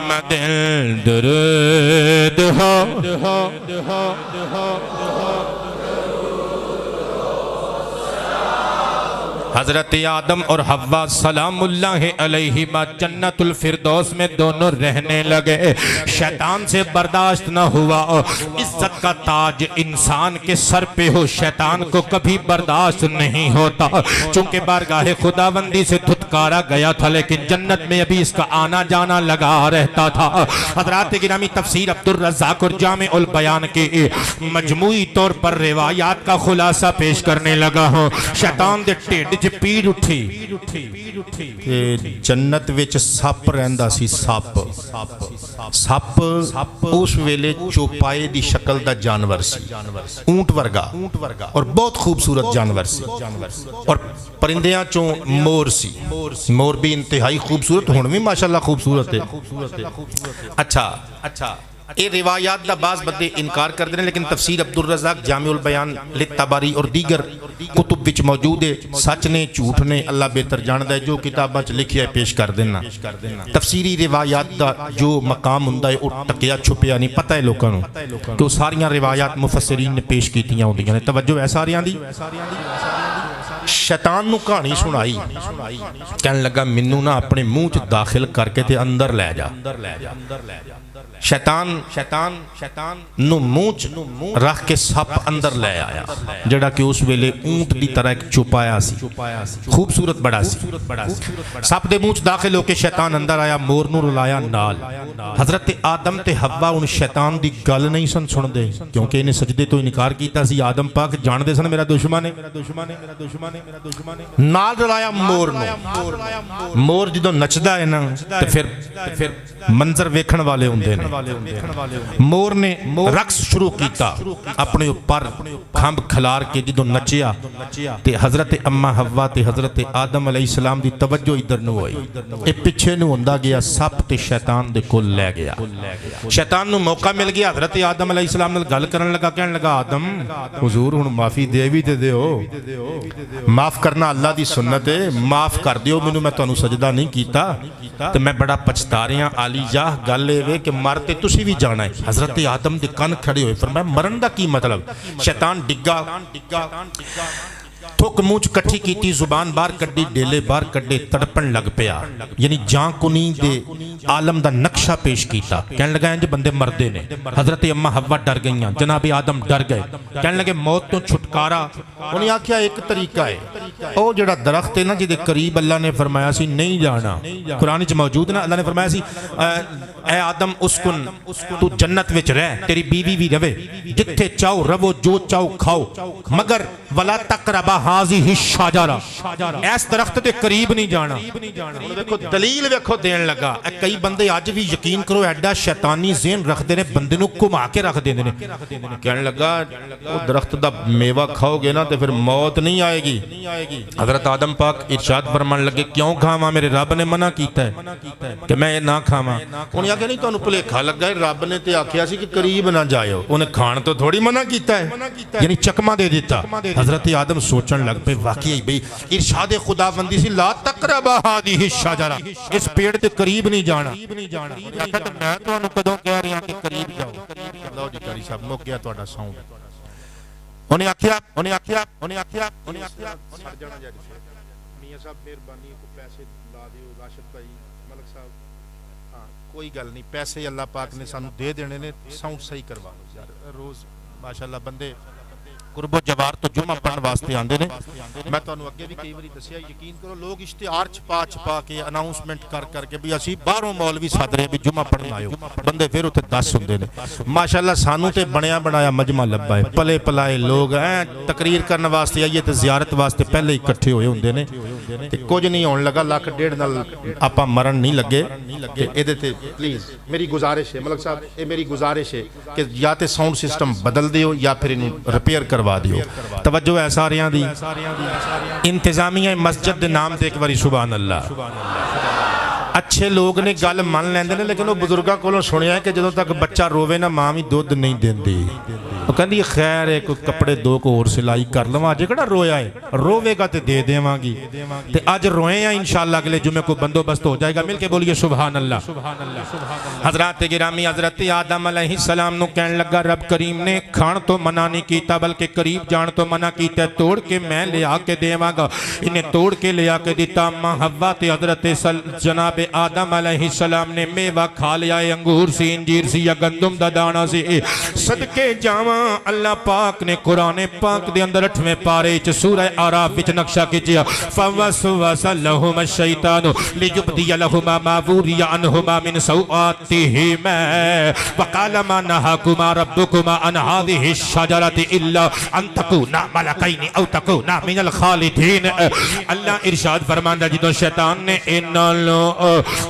مدن درود ہو حضرت آدم اور حوا سلام اللہ علیہما جنت الفردوس میں دونوں رہنے لگے شیطان سے برداشت نہ ہوا عزت کا تاج انسان کے سر پہ ہو شیطان کو کبھی برداشت نہیں ہوتا چونکہ بارگاہ خداوندی سے دھتکارا گیا تھا لیکن جنت میں ابھی اس کا آنا جانا لگا رہتا تھا حضرات گرامی تفسیر عبدالرزاق اور جامع البیان کے مجموعی طور پر روایات کا خلاصہ پیش کرنے لگا ہوں شیطان دے ٹیڈ پیڑ اٹھی جنت وچ سپ رہندا سی سپ سپ اس ویلے چوپائے دی شکل دا جانور سی اونٹ ورگا اور بہت خوبصورت جانور سی اور پرندیاں چوں مور سی مور بھی انتہائی خوبصورت ہون بھی ماشاءاللہ خوبصورت ہے اچھا یہ روایات دا بعض بدے انکار کر دینے لیکن تفسیر عبدالرزاق جامع البیان للتبری اور دیگر کتب وچ موجود ہے سچ نے جھوٹ نے اللہ بہتر جاندہ ہے جو کتاباں چ لکھیا ہے پیش کر دینا تفسیری روایات دا جو مقام ہوندا ہے او ٹکیا چھپیا نہیں پتہ ہے لوکاں نوں کہ ساریاں روایات مفسرین نے پیش کیتیاں ہوندیاں نے توجہ ہے ساریاں دی شیطان نو کہانی سنائی کہنے لگا منوں نہ اپنے منہ چ داخل کر کے تے اندر لے جا شیطان نو منہ رکھ کے سپ اندر لے آیا جڑا کہ اس ویلے اونٹ دی طرح ایک چپایا سی خوبصورت بڑا سی سپ دے منہ داخل ہو کے شیطان اندر آیا مور نو رلایا نال حضرت آدم تے حوا ان شیطان دی گل نہیں سن سن دے کیونکہ انہیں سجدے تو انکار کیتا سی آدم پاک جان دے سن میرا دشمن ہے نال رلایا مور نو مور جدو نچدا ہے نا تے پھر منظر ویکھن والے ہوندے نے مور نے رقص شروع کیتا اپنے اوپر کھمب کھلار کے جدو نچیا تے حضرت اما حوا تے حضرت آدم علیہ السلام دی توجہ ادھر نو ہوئی اے پیچھے نو ہوندا گیا سپ تے شیطان دے کول لے گیا شیطان نو موقع مل گیا حضرت آدم علیہ السلام نال گل کرن لگا کہن لگا آدم حضور ہن معافی دے وی تے دیو معاف کرنا اللہ دی سنت ہے معاف کر دیو مینوں میں تانوں سجدہ نہیں کیتا تے میں بڑا پچھتا رہا علی جاہ گل اے کہ مرتے تسی بھی جانا ہے حضرت آدم دے کن کھڑے ہوئے فرمایا مرن دا کی مطلب شیطان ڈگا تھوک موچ کٹھی کیتی زبان بار کڈی ڈیلے بار کڈے تڑپن لگ پیا یعنی جان کنی دے عالم دا نقشہ پیش کیتا کہنے لگا ہیں جو بندے مردے نے حضرت اما حوا ڈر گئیاں جناب آدم ڈر گئے کہنے لگے موت تو چھٹکارا انہیں آکھیا ایک طریقہ ہے او جڑا درخت ہے نا جدے قریب اللہ نے فرمایا سی نہیں جانا قرآن وچ موجود نا اللہ نے فرمایا سی اے آدم اسکن تو جنت وچ رہ تیری بیوی بھی روے جتھے چاہو رو جو چاہو کھاؤ مگر ولا تقربا ہاذی الشجرہ اس درخت تے قریب نہیں جانا دیکھو دلیل ویکھو دین لگا کئی بندے آج بھی یقین کرو ایڈا شیطانی ذہن رکھ دے نے بندے نو گھما کے رکھ دیندے نے کہنے لگا او درخت دا میوہ کھاؤ گے نا تے پھر موت نہیں آئے گی حضرت آدم پاک ارشاد فرمان لگے کیوں کھاواں میرے رب نے منع کیتا ہے کہ میں یہ نہ کھاواں انہیں آکھیا نہیں تانوں بھلیکھا لگا ہے رب نے تے آکھیا سی کہ قریب نہ جائیو انہیں کھان تو تھوڑی منع کیتا ہے یعنی چکما دے دیتا حضرت آدم سوچن لگ پہ واقعی بھئی ارشاد خداوندی سی لا تقربا ہذہ الشجرہ اس پیڑ تے قریب نہیں جانا میں تانوں کدوں کہہ رہا کہ قریب جاؤ لو جی کاری صاحب مک گیا تہاڈا ساؤنڈ انہیں آکھیا سڑ جانا جائے میاں صاحب مہربانی کو پیسے لا دیو راشد بھائی ملک صاحب ہاں کوئی گل نہیں پیسے اللہ پاک نے سانو دے دینے نے ساؤنڈ صحیح کروا لو یار روز ماشاءاللہ بندے قرب و جوار تو جمعہ پڑھن واسطے آندے نے میں تانوں اگے بھی کئی باری دسیا یقین کرو لوگ اشتہار چھپا کے اناؤنسمنٹ کر کے بھی اسی باہروں مولوی سد رہے بھی جمعہ پڑھن آئیو بندے پھر اتنے 10 ہوندے نے ماشاءاللہ سانو تے بنیا بنایا مجمع لبا ہے پلے پلائے لوگ ہیں تقریر کرنے واسطے آئیے تے زیارت واسطے پہلے ہی اکٹھے ہوئے ہوندے نے تے کچھ نہیں ہون لگا لاکھ ڈیڑھ نال آپا مرن نہیں لگے کہ اے تے پلیز میری گزارش ہے ملک صاحب اے میری گزارش ہے کہ یا تے ساؤنڈ سسٹم بدل دیو یا پھر انہوں ریپیئر کروا دیو توجہ ہے ساریاں دی انتظامیہ مسجد دے نام دے ایک باری سبحان اللہ اچھے لوگ نے گل من لیندے نے لیکن وہ بزرگاں کولوں سنیا ہے کہ جدوں تک بچہ روے نہ ماں بھی دودھ نہیں دیندی وہ کہندی خیر ہے کوئی کپڑے دو کو اور سلائی کر لواں اج کیڑا رویا ہے روے گا تے دے دیواں گی تے اج روئے ہیں انشاءاللہ اگلے جمعے کو بندوبست ہو جائے گا مل کے بولیے سبحان اللہ حضرات گرامی حضرت آدم علیہ السلام نو کہن لگا رب کریم نے کھان تو منع نہیں کیتا بلکہ قریب جان تو منع کیتا ہے توڑ کے میں لے آ کے دیواں گا انہیں توڑ کے لے آ کے دیتا ماں حوا تے حضرت جناب آدم علیہ السلام نے میوہ کھا لیا انگور سی انجیر سی یا گندم دا دانا سی صدقے جاواں اللہ پاک نے قرآن پاک دے اندر 8ویں پارے چ سورہ اعراف وچ نقشہ کیجیا فوسوس لهما الشیطان لیبدی لهما ما وري عنهما من سوآتهما وقال ما نهاكما ربكما عن هذه الشجرة الا ان تكونا ملكين او تكونا من الخالدين اللہ ارشاد فرماندا جدوں شیطان نے انہاں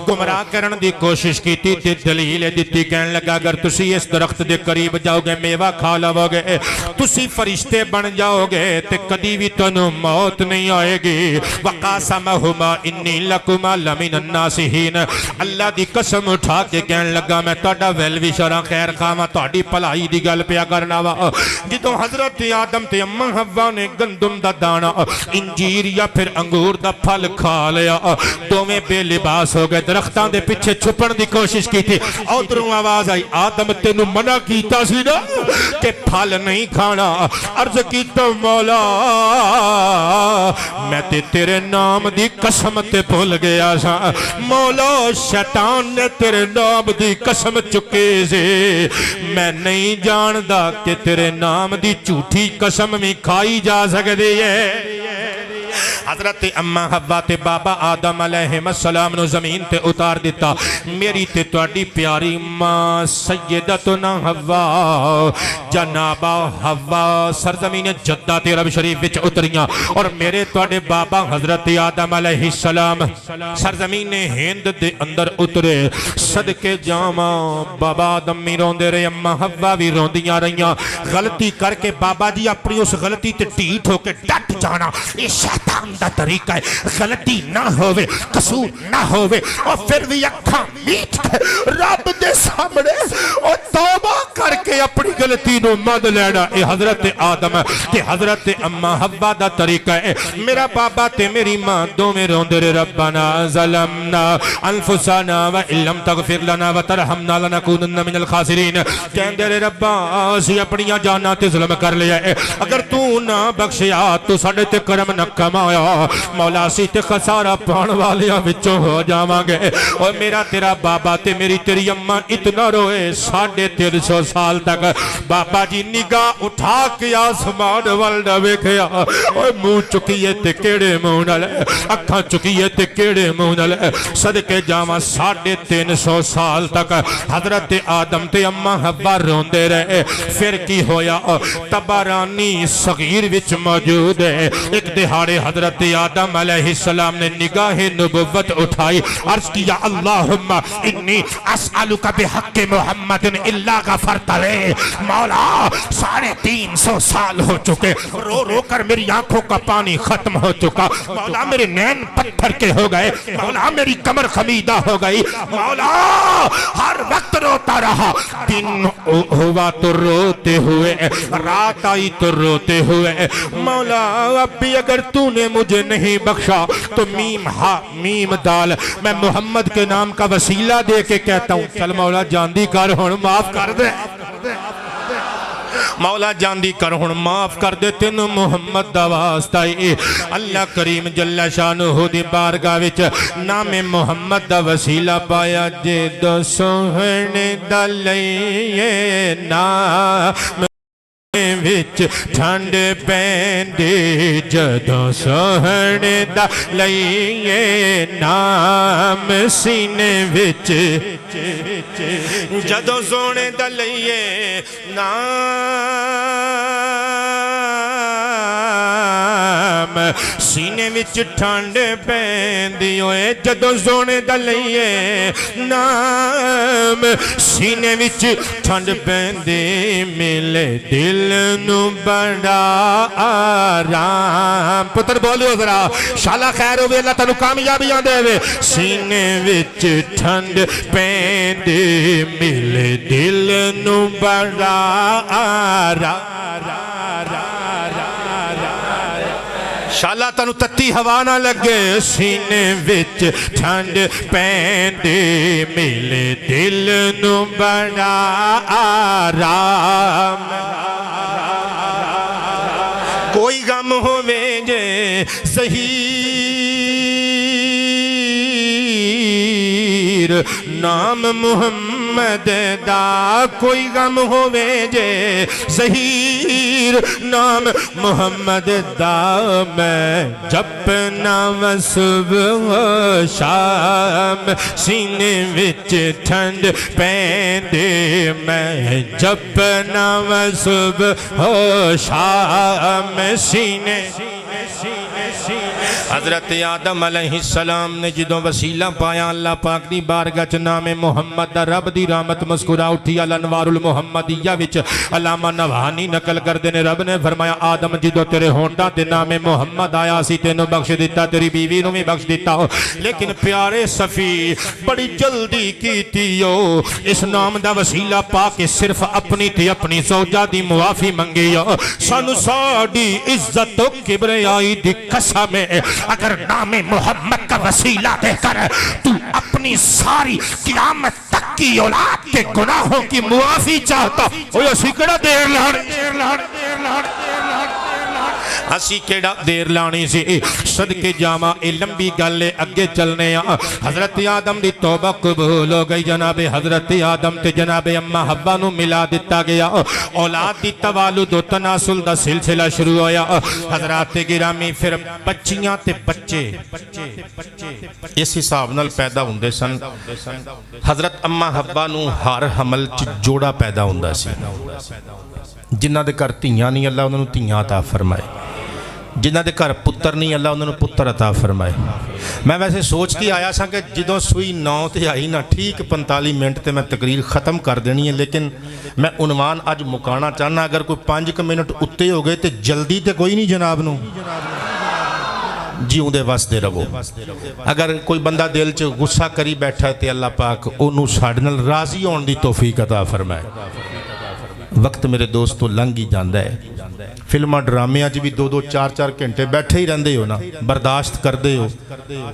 گمراہ کرن دی کوشش کی تے دلیل دتی کہن لگا اگر تسی اس درخت دے قریب جاؤ گے میوہ کھا لو گے تسی فرشتے بن جاؤ گے تے کدی بھی تانوں موت نہیں آئے گی وقاسمہما انی لکما لمن الناسین اللہ دی قسم اٹھا کے کہن لگا میں تہاڈا ویل وشراں خیر خواہاں تہاڈی بھلائی دی گل پیا کرنا وا جدوں حضرت آدم تے اما حوا نے گندم دا دانا انجیر یا پھر انگور دا پھل کھا لیا دوویں بے لباس ہو گئے درختاں دے پیچھے چھپن دی کوشش کی تھی ادھروں آواز آئی آدم تینوں منع کیتا سی نا کہ پھل نہیں کھانا. عرض کی تو مولا میں تے تیرے نام دی قسم تے بھول گیا سا. مولا شیطان نے تیرے نام دی قسم چکے سے میں نہیں جاندا کہ تیرے نام دی جھوٹی قسم بھی کھائی جا سکتی ہے. حضرت اما حوا تے بابا آدم علیہ السلام نو زمین تے اتار دیتا. میری تے تواڈی پیاری ماں سیدتنا حوا جنابہ حوا سرزمین جدہ تے عرب شریف وچ اتریاں اور میرے تواڈے بابا حضرت آدم علیہ السلام سرزمین ہند دے اندر اترے. صدقے جاواں بابا آدم بھی روندے رہے, اما حوا بھی روندیاں رہیاں. غلطی کر کے بابا جی اپنی اس غلطی تے ٹھیٹ ہو کے ڈٹ جانا یہ شیطان دا طریقہ ہے. غلطی نہ ہوئے, قصور نہ ہوئے اور پھر بھی اکھاں میٹ کے رب دے سامنے اور توبہ کر کے اپنی غلطی نو مد لینا اے حضرت آدم تے حضرت اما حوا دا طریقہ ہے. میرا بابا تے میری ماں دو میں روندے رہے ربنا ظلمنا انفسنا وان لم تغفر لنا وترحمنا لنکونن من الخاسرین. کہندے رہے ربا اسی اپنی جاناں تے ظلم کر لیا ہے, اگر تو نہ بخشیا تو ساڈے تے کرم نہ کمایا مولا سی تے خسارہ پان والیاں وچوں ہو جاواں گے. اور میرا تیرا بابا تے میری تیری اماں اتنا روئے 350 سال تک. بابا جی نگاہ اٹھا کے آسمان ول ویکھیا اور منہ چکیے تے کیڑے منہ نال, اکھاں چکیے تے کیڑے منہ نال. صدقے جاواں 350 سال تک حضرت آدم تے اماں حوا روندے رہے. پھر کی ہویا تبرانی صغیر وچ موجود ہے. ایک دہاڑے حضرت آدم علیہ السلام نے نگاہ نبوت اٹھائی, عرض کیا اللہم انی اسألک بحق محمد الا غفرت لے. مولا 350 سال ہو چکے, رو رو کر میری آنکھوں کا پانی ختم ہو چکا. مولا میرے نین پتھر کے ہو گئے, مولا میری کمر خمیدہ ہو گئی. مولا ہر وقت روتا رہا, دن ہوا تو روتے ہوئے, رات آئی تو روتے ہوئے. مولا اب بھی اگر تو نے مجھے نہیں بخشا تو میم ہا میم دال میں محمد کے نام کا وسیلہ دے کے کہتا ہوں چل مولا جاندی کر ہن معاف کر دے, مولا جاندی کر ہن معاف کر دے, تینوں محمد دا واسطہ اے. اللہ کریم جل شانہ دی بارگاہ وچ نام محمد دا وسیلہ پایا. جے دو سوہنے دا لئیے نام وچ ٹھنڈ پیندی, جدوں سوہنے دا لئیے نام سینے وچ, جدوں سوہنے دا لئیے نام سینے وچ ٹھنڈ پیندی ہوئے. جدوں سوہنے دا لئیے نام سینے وچ ٹھنڈ پیندی, ملے دل نو بڑا آرام. پتر بولو ذرا شالا خیر ہوئے, اللہ تنو کامیابیاں دے وے. سینے وچ ٹھنڈ پیندی, ملے دل نو بڑا آرام. شالا تنو تتی ہوا نہ لگے. سینے وچ ٹھنڈ پیندی, ملے دل نو بڑا آرام. کوئی غم ہوئے جے ظہیر نام محمد دا, کوئی غم ہوئے جے ظہیر نام محمد دا. میں جپنا و صبح شام سینے وچ ٹھنڈ پیندے, میں جپنا و صبح شام سینے. حضرت آدم علیہ السلام نے جدوں وسیلہ پایا اللہ پاک دی بارگاہ چ نام محمد دا رب دی رحمت مسکرا اٹھی. الانوار المحمدیہ وچ علامہ نوحانی نقل کردے نے, رب نے فرمایا آدم جدوں تیرے ہونٹاں تے نام محمد آیا سی تینوں بخش دیتا, تیری بیوی نوں بھی بخش دیتا, لیکن پیارے صفی بڑی جلدی کیتی ہو. اس نام دا وسیلہ پا کے صرف اپنی تے اپنی زوجہ دی معافی منگی ہو. سانو ساڈی عزت و کبریائی دی قسم ہے, اگر نام محمد کا وسیلہ دے کر تو اپنی ساری قیامت تک کی اولاد کے گناہوں کی معافی چاہتا ہوں اسی کیڑا دیر لانی سی صدقے جامع لمبی گلے اگے چلنے حضرت آدم دی توبہ قبول ہو گئی جناب حضرت آدم تے جناب اما حوا نو ملا دیتا گیا اولاد دی توالد و تناسل دا سلسلہ شروع ہویا حضرات گرامی پھر بچیاں تے بچے اس حساب نال پیدا ہوندے سن حضرت اما حوا نو ہر حمل چ جوڑا پیدا ہوندا سی جنہ دے گھر دھیاں نہیں اللہ انہاں نوں دھیاں عطا فرمائے جنہ دے گھر پتر نہیں اللہ انہوں نے پتر عطا فرمائے میں ویسے سوچ کے آیا سا کہ جدوں سوئی 9 تے آئی نا ٹھیک 45 منٹ تے میں تقریر ختم کر دینی ہے لیکن میں عنوان اج مکانا چاہنا اگر کوئی 5 منٹ اتے ہو گئے تے جلدی تے کوئی نہیں جناب نو جیوں دے واسطے رہو اگر کوئی بندہ دل چ غصہ کری بیٹھا ہے تے اللہ پاک انہوں ساڈے نال راضی ہون دی توفیق عطا فرمائے وقت میرے دوستو لنگ ہی جاندہ ہے فلمہ ڈرامیاں جی بھی 2-2 4-4 گھنٹے بیٹھے ہی رہندے ہو نا برداشت کر دے ہو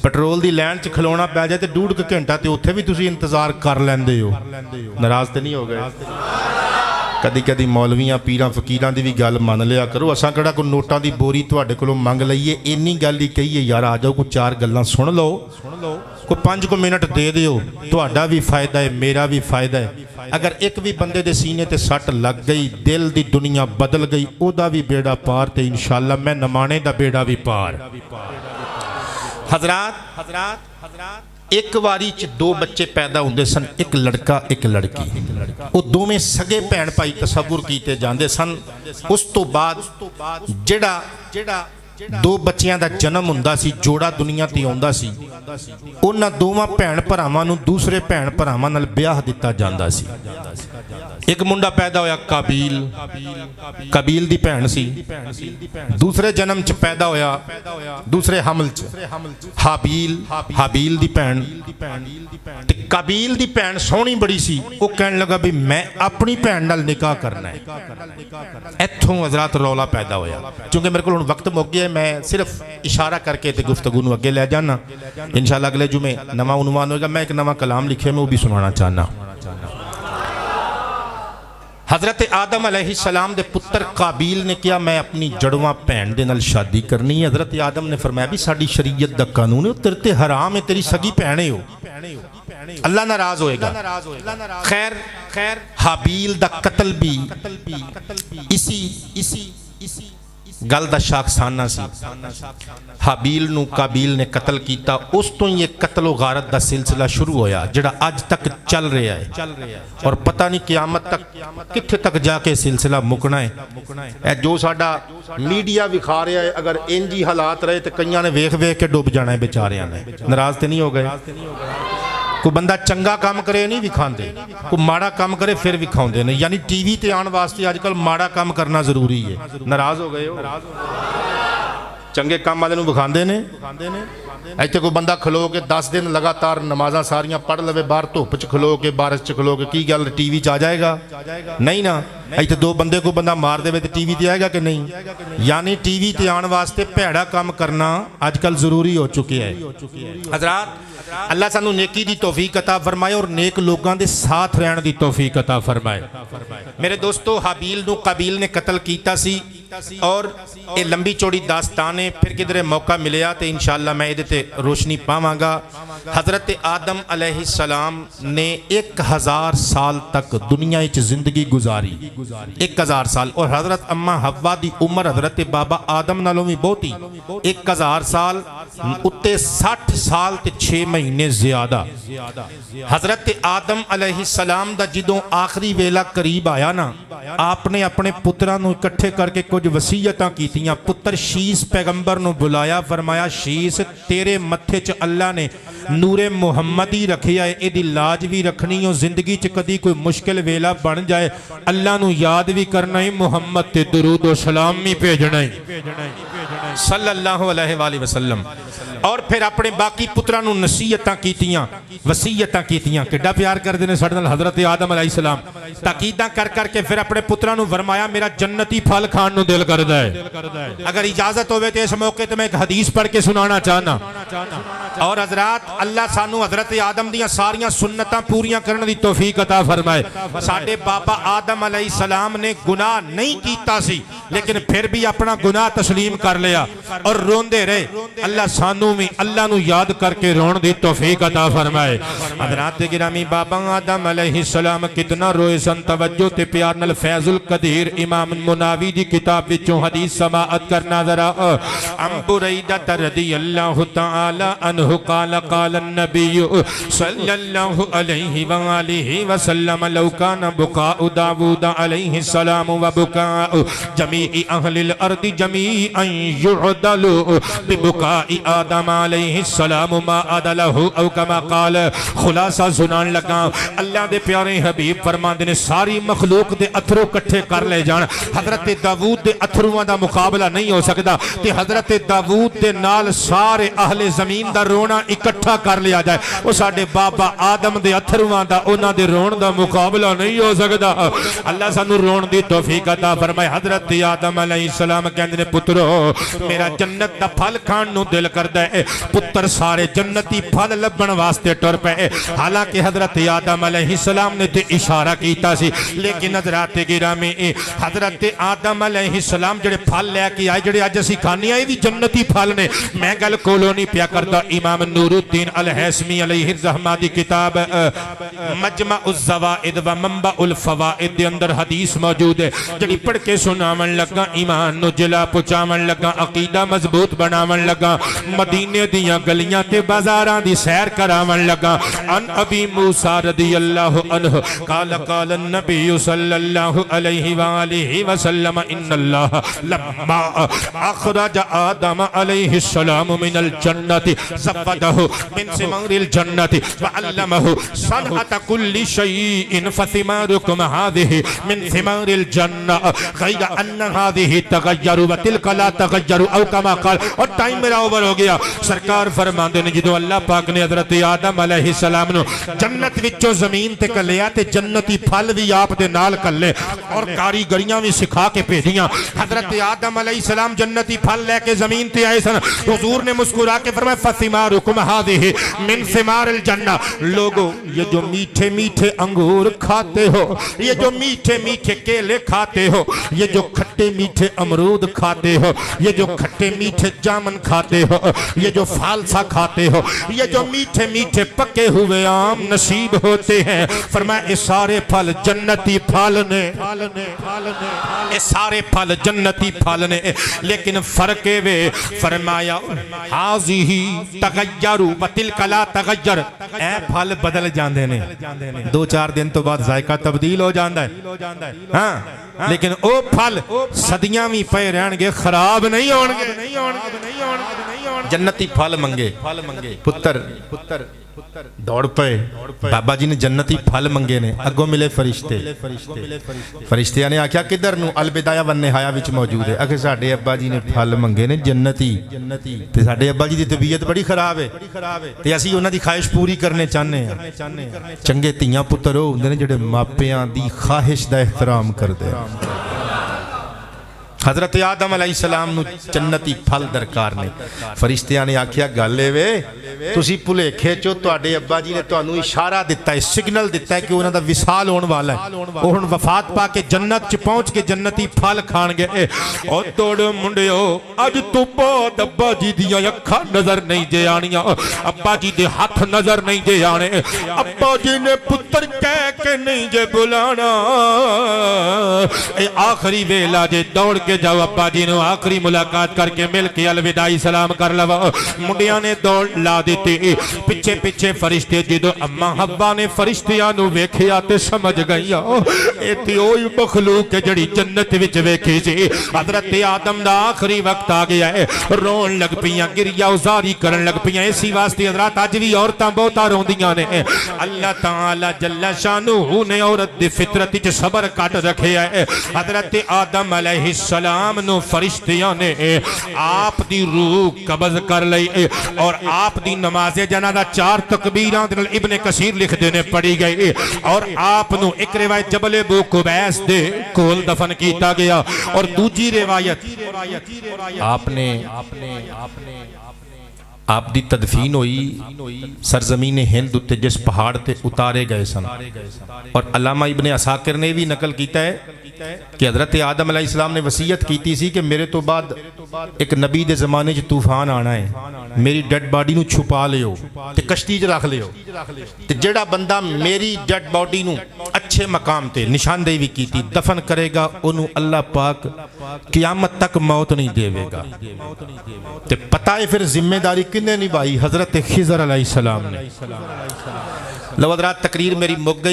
پٹرول دی لینڈ چ کھلونا پہ جائے تے 1.5 گھنٹہ تے اتھے بھی تسی انتظار کر لیندے ہو ناراض تے نہیں ہو گئے کدی کدی مولویاں پیراں فقیراں دی بھی گل مان لیا کرو اساں کڑا کوئی نوٹاں دی بوری تواڈے کولوں منگ لئیے اینی گل ہی کہیے یار آ جاؤ کوئی 4 گلاں سن لو کوئی 5 منٹ دے دیو تواڈا بھی فائدہ ہے میرا بھی فائدہ ہے اگر ایک بھی بندے دے سینے تے سٹ لگ گئی دل دی دنیا بدل گئی او دا بھی بیڑا پار تے انشاءاللہ میں نمانے دا بیڑا بھی پار حضرات ایک واری چ 2 بچے پیدا ہوندے سن ایک لڑکا ایک لڑکی او دو میں سگے بہن بھائی تصور کیتے جاندے سن اس تو بعد جڑا 2 بچیاں دا جنم ہوندا سی جوڑا دنیا تے آوندا سی انہاں دوواں بہن بھراواں نوں دوسرے بہن بھراواں نال بیاہ دتا جاندا سی ایک منڈا پیدا ہویا قابیل دی بہن سی دوسرے جنم چ پیدا ہویا دوسرے حمل چ حابیل دی بہن تے قابیل دی بہن سونی بڑی سی او کہن لگا بھی میں اپنی بہن نال نکاح کرنا ہے ایتھوں حضرات رولا پیدا ہویا چونکہ میرے کو وقت مک گیا میں صرف اشارہ کر کے تے گفتگو نو اگے لے جانا انشاءاللہ اگلے جمعے نواں عنوان ہوگا میں ایک نواں کلام لکھے میں وہ بھی سنانا چاہنا حضرت آدم علیہ السلام دے پتر قابیل نے کیا میں اپنی جڑواں بہن دے نال شادی کرنی ہے حضرت آدم نے فرمایا بھی ساڈی شریعت دا قانون ہے تیرے تے حرام ہے تیری سگی بہن ہو اللہ ناراض ہوئے گا خیر حابیل دا قتل بھی اسی گل دا شاخسانہ سی حابیل نو قابیل نے قتل کیتا اس تو یہ قتل و غارت دا سلسلہ شروع ہویا جڑا آج تک چل رہا ہے اور پتہ نہیں قیامت تک کتھے تک جا کے سلسلہ مکنا ہے اے جو ساڈا میڈیا وکھا رہا ہے اگر انجی حالات رہے تو کئیاں نے ویکھ کے ڈوب جانا ہے بیچاریاں نے ناراض تے نہیں ہو گئے کوئی بندہ چنگا کام کرے نہیں وکھاندے کوئی ماڑا کام کرے پھر وکھاؤندے نہیں یعنی ٹی وی تے آن واسطے آج کل ماڑا کام کرنا ضروری ہے ناراض ہو گئے ہو چنگے کام والے نوں وکھاندے نے ایتھے کوئی بندہ کھلو کے 10 دن لگاتار نمازاں ساریاں پڑھ لوے باہر دھوپ چ کھلو کے بارش چ کھلو کے کی گل ٹی وی چ آ جائے گا نہیں نا ایتھے 2 بندے کو بندہ مار دے تے ٹی وی تے آئے گا کہ نہیں یعنی ٹی وی تے آن واسطے بھڑا کام کرنا آج کل ضروری ہو چکے ہے حضرات اللہ سانو نیکی دی توفیق عطا فرمائے اور نیک لوگاں دے ساتھ رہن دی توفیق عطا فرمائے میرے دوستو حابیل نو قابیل نے قتل کیتا سی اور یہ لمبی چوڑی داستان ہے پھر کدھر موقع ملیا تے انشاءاللہ میں ادھے روشنی پاواں گا حضرت آدم علیہ السلام نے 1000 سال تک دنیا وچ زندگی گزاری 1000 سال اور حضرت اما حوا دی عمر حضرت بابا آدم نالوں بھی بہت ہی 1000 سال اتے 60 سال تے 6 مہینے زیادہ حضرت آدم علیہ السلام دا جدوں آخری ویلا قریب آیا نا آپ نے اپنے پتران نو اکٹھے کر کے کچھ وصیتاں کیتیاں پتر شیس پیغمبر نو بلایا فرمایا شیس تیرے متھے چ اللہ نے نور محمدی رکھیا ہے ایدی لاج بھی رکھنی ہو زندگی چ کدی کوئی مشکل ویلا بن جائے اللہ نو یاد بھی کرنا ہی محمد تے درود و سلام بھی بھیجنا ہی صلی اللہ علیہ وآلہ وسلم اور پھر اپنے باقی پتران نو نصیحتاں کیتیاں وصیتاں کیتیاں کیڑا پیار کردے نے ساڈے نال حضرت آدم علیہ السلام تاکیداں کر کے پھر اپنے پتران نو فرمایا میرا جنتی پھل کھان نو دل کردا ہے اگر اجازت ہوئے تے اس موقع تے میں ایک حدیث پڑھ کے سنانا چاہنا اور حضرات اللہ سانو حضرت آدم دیاں ساریاں سنتاں پوریاں کرنے دی توفیق عطا فرمائے ساڈے بابا آدم علیہ السلام نے گناہ نہیں کیتا سی لیکن پھر بھی اپنا گناہ تسلیم کر لیا اور روندے رہے اللہ سانو میں اللہ نو یاد کر کے رون دی توفیق عطا فرمائے حضرات گرامی بابا آدم علیہ السلام کتنا روئے سن توجہ تے پیار نال فیض القدیر امام مناوی دی کتاب وچوں حدیث سماعت کرنا ذرا ام بریدہ رضی اللہ تعالی عنہ قال قال النبی صلی اللہ علیہ وآلہ وسلم لو کان بقاء داود علیہ السلام وبقاء جمیع اہل الارض جمیعا یعدل ببقاء آدم علیہ السلام ما عدلہ او کما قال خلاصہ سنان لگا اللہ دے پیارے حبیب فرمان نے ساری مخلوق دے اتھرو کٹھے کر لے جان حضرت داود دے اتھروان دا مقابلہ نہیں ہو سکتا تے حضرت داود دے نال سارے اہل زمین دا رونا اکٹھا کر لیا جائے وہ ساڑھے بابا آدم دے اتھروان دا اونا دے رون دا مقابلہ نہیں ہو سکتا اللہ سانو رون دی توفیق عطا فرمائے حضرت آدم علیہ السلام کہندے نے پترو میرا جنت دا پھل کھان نو دل کردہ ہے پتر سارے جنتی پھل لبن واسطے ٹر پہ حالانکہ حضرت آدم علیہ السلام نے تے اشارہ کیتا سی لیکن حضرات گرامی حضرت آدم علیہ السلام جڑے پھل لے کے آئے جڑے آج اسی کھانی آئے بھی جنتی پھل نے میں گل کولونی پیا کردہ امام نور الدین الحسمی علیہ الرحمہ دی کتاب مجمع الزوائد و منبع الفوائد دے اندر حدیث موجود ہے جڑی پڑھ کے سنامن لگا ایمان نو جلا پچامن لگا عقیدہ مضبوط بنامن لگا مدینے دیاں گلیاں تے بازاران دی سیر کرامن لگا ان ابی موسیٰ رضی اللہ عنہ قال قال النبی صلی اللہ علیہ وآلہ وسلم ان اللہ لما اخرج آدم علیہ السلام من الجنت زفدہ من ثمار الجنت وعلمہ صنعت کل شیئن فثمارکم هذه من ثمار الجنہ غیر ان هذه تغیر وتلک لا تغیر او کما قال اور ٹائم میرا اوور ہو گیا سرکار فرماندے نے جدو اللہ پاک نے حضرت آدم علیہ السلام نو جنت وچوں زمین تے کلیا تے جنتی پھل بھی آپ دے نال کلے اور کاریگریاں بھی سکھا کے بھیجیاں حضرت آدم علیہ السلام جنتی پھل لے کے زمین تے آئے سن حضور نے مسکرا کے فرمایا فثمارکم هذه من ثمار الجنہ لوگو یہ جو میٹھے میٹھے انگور کھاتے ہو یہ جو میٹھے میٹھے کیلے کھاتے ہو یہ جو کھٹے میٹھے امرود کھاتے ہو یہ جو کھٹے میٹھے جامن کھاتے ہو یہ جو فالسا کھاتے ہو یہ جو میٹھے میٹھے پکے ہوئے آم نصیب ہوتے ہیں فرمایا یہ سارے پھل جنتی پھل نے یہ سارے پھل جنتی پھل نے لیکن فرق وے فرمایا حاضی تغیر و تلک لا تغیر اے پھل بدل جاندے نے دو چار دن تو بعد ذائقہ تبدیل ہو جاندہ ہے ہاں لیکن او پھل صدیاں بھی پہ رہن گے خراب نہیں ہونگے جنتی پھل منگے پتر دوڑ پے بابا جی نے جنتی پھل منگے نے اگوں ملے فرشتے فرشتے نے آکھیا کدھر نو البدایہ والنہایہ وچ موجود ہے اگر ساڑھے ابا جی نے پھل منگے نے جنتی تے ساڑھے ابا جی دی طبیعت بڑی خراب ہے تے اسی انہاں دی خواہش پوری کرنے چاہنے ہیں چنگے تیاں پتر ہو ہوندے نے جڑے ماپیاں دی خواہش دا احترام کر دے حضرت آدم علیہ السلام نو جنتی پھل درکار نے فرشتیاں نے آکھیا گالے وے تسی پلے کھیچو تو آڈے ابا جی نے تو انہوں اشارہ دیتا ہے سگنل دیتا ہے کہ انہوں دا وصال ہون والا ہے انہوں وفات پا کے جنت چ پہنچ کے جنتی پھل کھان گئے اور توڑ منڈے ہو آج تو بعد ابا جی دیا یکھا نظر نہیں جے آنیا ابا جی دے ہاتھ نظر نہیں جے آنے ابا جی نے پتر کہہ کے نہیں جے بلانا اے آخری ویلا جے دوڑ کے جاؤ ابا جی نے آخری ملاقات کر کے مل کے الوداعی سلام کر لوا منڈیاں نے دوڑ لا دیتی پچھے پچھے فرشتے جدو اما حوا نے فرشتیاں نو ویکھے آتے سمجھ گئی اے تی اوئی مخلوق جڑی جنت وچ ویکھی سی حضرت آدم دا آخری وقت آ گیا ہے رون لگ پیاں گریا ازاری کرن لگ پیاں اسی واسطے حضرات آج بھی عورتاں بہتا روندیاں نے اللہ تعالی جل شانہ نے عورت دی فطرت وچ صبر کٹ رکھے ہے حضرت آدم علیہ السلام السلام نو فرشتیاں نے آپ دی روح قبض کر لئی اور آپ دی نماز جنازہ 4 تکبیراں دے نال ابن کثیر لکھ دینے پڑھی گئی اور آپ نو ایک روایت جبل ابو قبیس دے کول دفن کیتا گیا اور دوجی روایت آپ دی تدفین ہوئی سرزمین ہند تے جس پہاڑ تے اتارے گئے سن اور علامہ ابن عساکر نے بھی نقل کیتا ہے کہ حضرت آدم علیہ السلام نے وصیت کیتی سی کہ میرے تو بعد ایک نبی دے زمانے جو طوفان آنا ہے میری ڈیڈ باڈی نو چھپا لیو تے کشتی چ رکھ لیو تے جڑا بندہ میری ڈیڈ باڈی نو اچھے مقام تے نشاندہی بھی کیتی دفن کرے گا انہوں اللہ پاک قیامت تک موت نہیں دے گا تے پتہ ہے پھر ذمہ داری کنے نبھائی حضرت خضر علیہ السلام نے. لو حضرات تقریر میری مک گئی.